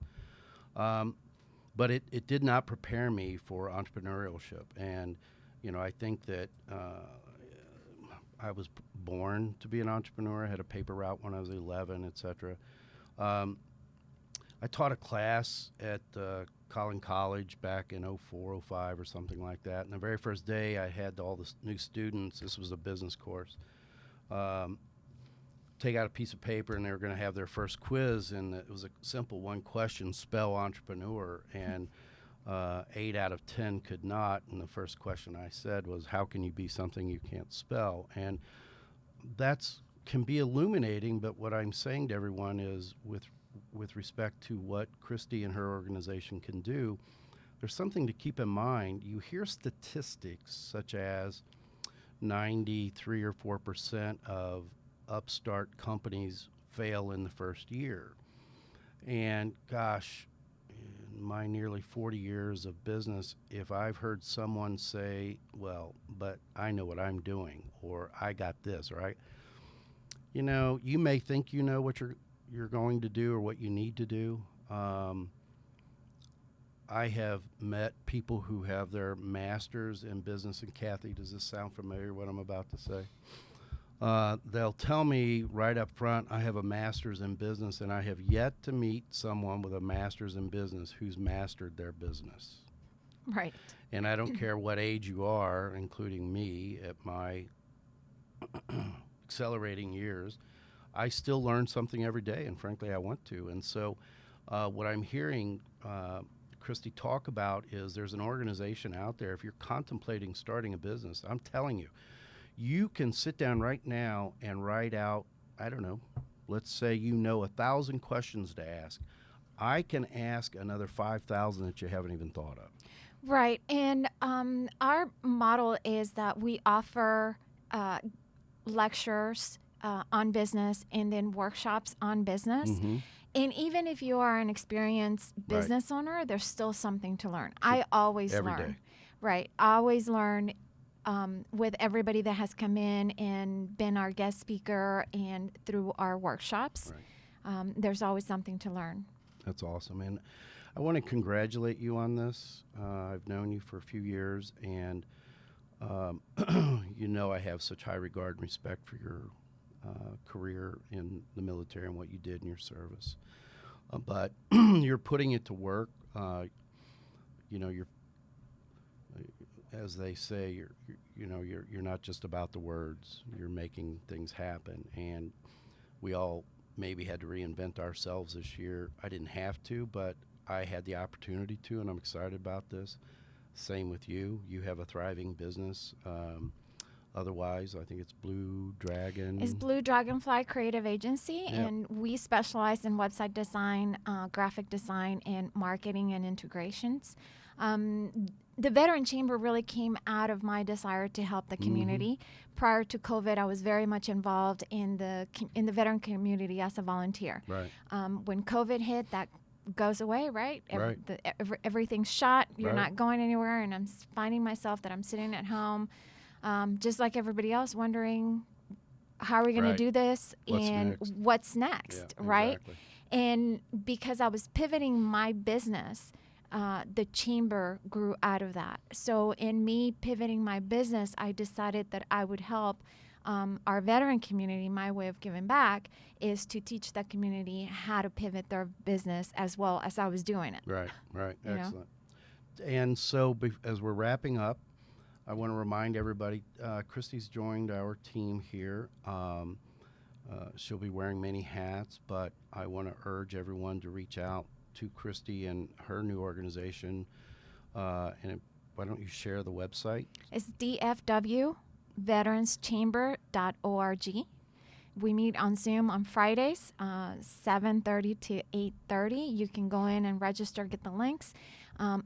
But it did not prepare me for entrepreneurship. And, I think that I was born to be an entrepreneur. I had a paper route when I was 11, et cetera. I taught a class at Collin College back in 04, 05 or something like that. And the very first day I had all the new students, this was a business course, take out a piece of paper, and they were going to have their first quiz. And it was a simple one question, spell entrepreneur. And 8 out of 10 could not. And the first question I said was, how can you be something you can't spell? And that's can be illuminating, but what I'm saying to everyone is with respect to what Christy and her organization can do, there's something to keep in mind. You hear statistics such as 93 or 4% of upstart companies fail in the first year. And gosh, in my nearly 40 years of business, if I've heard someone say, well, but I know what I'm doing, or I got this, or you may think you know what you're going to do or what you need to do. I have met people who have their masters in business, and Kathy, does this sound familiar, what I'm about to say? They'll tell me right up front, I have a master's in business, and I have yet to meet someone with a master's in business who's mastered their business. Right. And I don't care what age you are, including me at my accelerating years, I still learn something every day, and frankly, I want to. And so what I'm hearing Christy talk about is there's an organization out there. If you're contemplating starting a business, I'm telling you, you can sit down right now and write out, I don't know, let's say 1,000 questions to ask. I can ask another 5,000 that you haven't even thought of. Right. And our model is that we offer lectures on business and then workshops on business. Mm-hmm. And even if you are an experienced business owner, there's still something to learn. I always Every learn. day. Right. I always learn with everybody that has come in and been our guest speaker and through our workshops. Right. There's always something to learn. That's awesome. And I want to congratulate you on this. I've known you for a few years, and you know I have such high regard and respect for your career in the military and what you did in your service. But you're putting it to work. You know, you're, as they say, you're not just about the words. You're making things happen, and we all maybe had to reinvent ourselves this year. I didn't have to, but I had the opportunity to, and I'm excited about this. Same with you. You have a thriving business. Otherwise, I think it's Blue Dragon. It's Blue Dragonfly Creative Agency, Yep. and we specialize in website design, graphic design, and marketing and integrations. The Veteran Chamber really came out of my desire to help the community. Prior to COVID, I was very much involved in the veteran community as a volunteer. Right. When COVID hit, that goes away, right? Right. Everything's shot. You're Right. not going anywhere, and I'm finding myself that I'm sitting at home, just like everybody else, wondering how are we going Right. to do this What's and next? what's next, Yeah, right? exactly. And because I was pivoting my business, the chamber grew out of that. So in me pivoting my business, I decided that I would help our veteran community. My way of giving back is to teach the community how to pivot their business as well as I was doing it. Right, right. You know? Excellent. And so as we're wrapping up, I want to remind everybody, Christy's joined our team here. She'll be wearing many hats, but I want to urge everyone to reach out to Christy and her new organization. And why don't you share the website? It's dfwveteranschamber.org. We meet on Zoom on Fridays, 7:30 to 8:30. You can go in and register, get the links.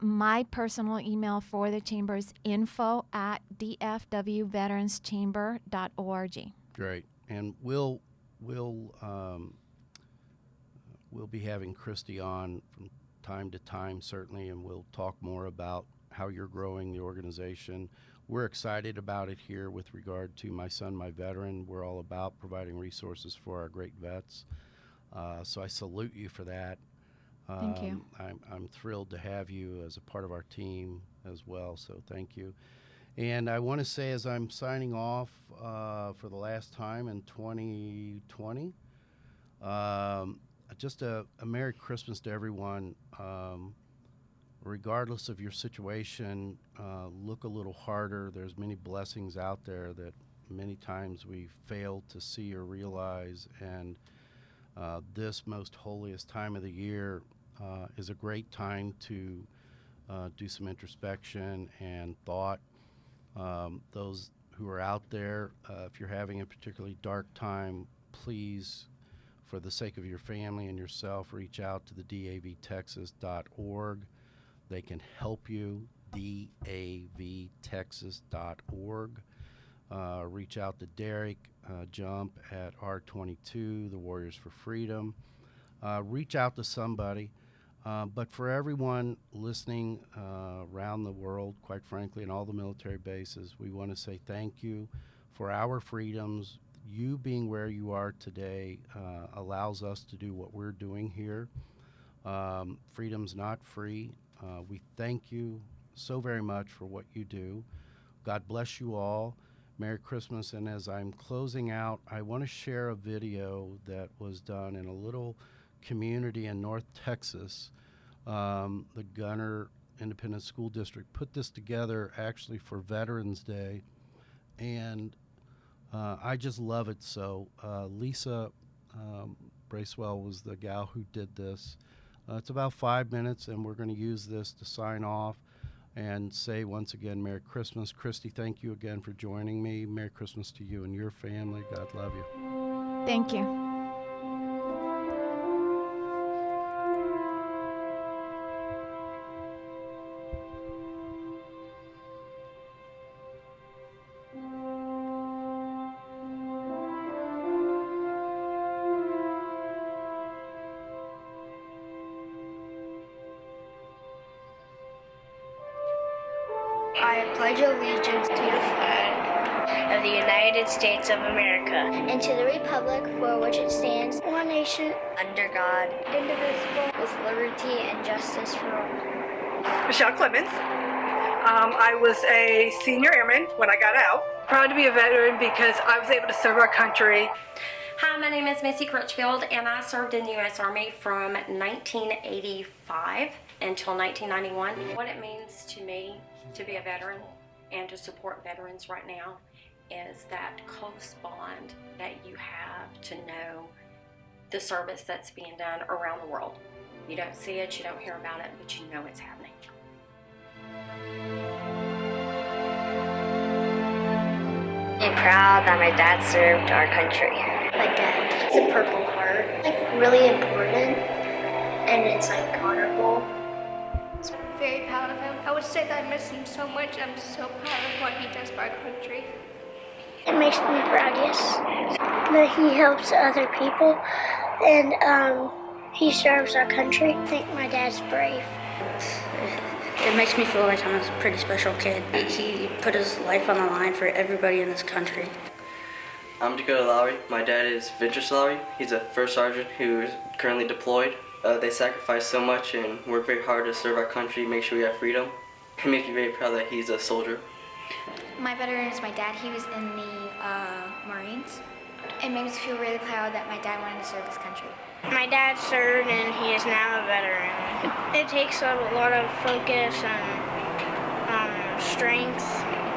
My personal email for the chamber is info@dfwveteranschamber.org. Great. And we'll be having Christy on from time to time, certainly, and we'll talk more about how you're growing the organization. We're excited about it here with regard to My Son, My Veteran. We're all about providing resources for our great vets. So I salute you for that. Thank you. I'm thrilled to have you as a part of our team as well, so thank you. And I want to say, as I'm signing off for the last time in 2020, just a Merry Christmas to everyone. Regardless of your situation, look a little harder. There's many blessings out there that many times we fail to see or realize, and this most holiest time of the year is a great time to do some introspection and thought. Those who are out there, if you're having a particularly dark time, please, for the sake of your family and yourself, reach out to the davtexas.org. They can help you, davtexas.org. Reach out to Derek, Jump at R22, the Warriors for Freedom. Reach out to somebody. But for everyone listening around the world, quite frankly, in all the military bases, we want to say thank you for our freedoms. You being where you are today allows us to do what we're doing here. Freedom's not free. We thank you so very much for what you do. God bless you all. Merry Christmas. And as I'm closing out, I want to share a video that was done in a little community in North Texas. The Gunner Independent School District put this together actually for Veterans Day. And I just love it. So Lisa Bracewell was the gal who did this. It's about 5 minutes, and we're going to use this to sign off and say once again, Merry Christmas. Christy, thank you again for joining me. Merry Christmas to you and your family. God love you. Thank you. I pledge allegiance to the flag of the United States of America and to the republic for which it stands, one nation, under God, indivisible, with liberty and justice for all. Michelle Clemens. I was a senior airman when I got out. Proud to be a veteran because I was able to serve our country. Hi, my name is Missy Crutchfield, and I served in the U.S. Army from 1985 until 1991. What it means to me to be a veteran and to support veterans right now is that close bond that you have to know the service that's being done around the world. You don't see it, you don't hear about it, but you know it's happening. I'm proud that my dad served our country. My dad has a Purple Heart, like really important, and it's like honorable. I'm very proud of him. I would say that I miss him so much. I'm so proud of what he does for our country. It makes me proud, yes, that he helps other people, and he serves our country. I think my dad's brave. It makes me feel like I'm a pretty special kid. He put his life on the line for everybody in this country. I'm Dakota Lowry. My dad is Ventress Lowry. He's a first sergeant who is currently deployed. They sacrifice so much and work very hard to serve our country, make sure we have freedom. It makes me very proud that he's a soldier. My veteran is my dad. He was in the Marines. It makes me feel really proud that my dad wanted to serve this country. My dad served and he is now a veteran. It takes a lot of focus and strength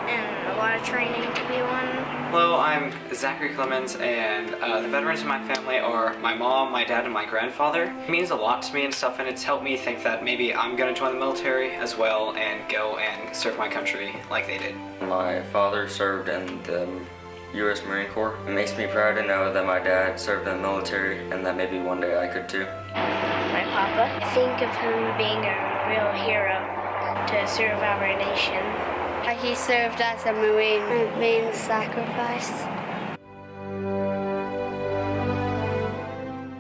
and a lot of training to be one. Hello, I'm Zachary Clemens, and the veterans in my family are my mom, my dad, and my grandfather. It means a lot to me and stuff, and it's helped me think that maybe I'm going to join the military as well and go and serve my country like they did. My father served in the U.S. Marine Corps. It makes me proud to know that my dad served in the military and that maybe one day I could too. My papa, I think of him being a real hero to serve our nation. He served as a Marine and made sacrifice.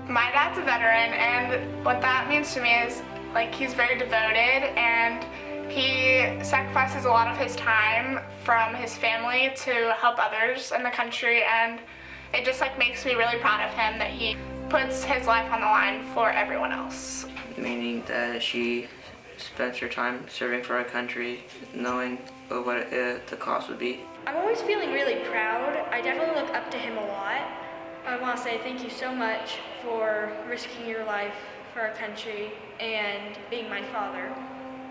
My dad's a veteran, and what that means to me is, like, he's very devoted, and he sacrifices a lot of his time from his family to help others in the country, and it just like makes me really proud of him that he puts his life on the line for everyone else. Meaning that she spends her time serving for our country, knowing what the cost would be. I'm always feeling really proud. I definitely look up to him a lot. I want to say thank you so much for risking your life for our country and being my father,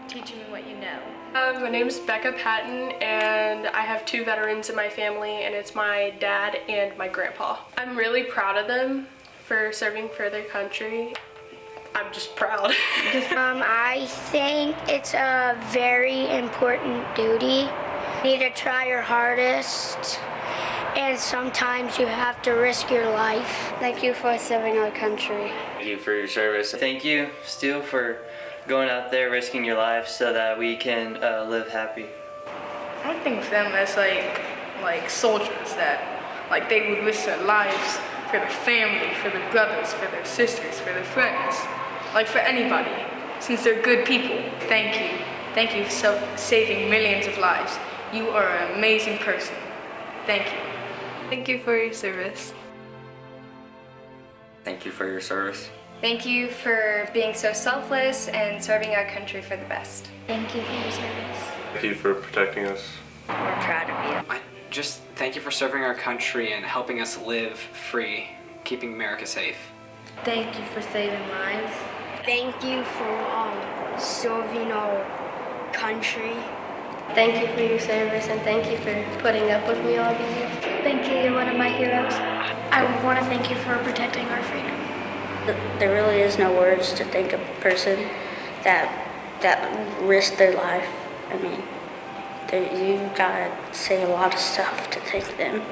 teaching me what you know. My name is Becca Patton, and I have two veterans in my family, and it's my dad and my grandpa. I'm really proud of them for serving for their country. I'm just proud. I think it's a very important duty. You need to try your hardest, and sometimes you have to risk your life. Thank you for serving our country. Thank you for your service. Thank you, Stu, for going out there risking your life so that we can live happy. I think of them as like soldiers that like they would risk their lives for their family, for their brothers, for their sisters, for their friends, like for anybody, since they're good people. Thank you. Thank you for saving millions of lives. You are an amazing person. Thank you. Thank you for your service. Thank you for your service. Thank you for being so selfless and serving our country for the best. Thank you for your service. Thank you for protecting us. We're proud of you. Just thank you for serving our country and helping us live free, keeping America safe. Thank you for saving lives. Thank you for serving our country. Thank you for your service, and thank you for putting up with me all these years. Thank you, you're one of my heroes. I want to thank you for protecting our freedom. There really is no words to thank a person that risked their life. I mean, you gotta say a lot of stuff to thank them.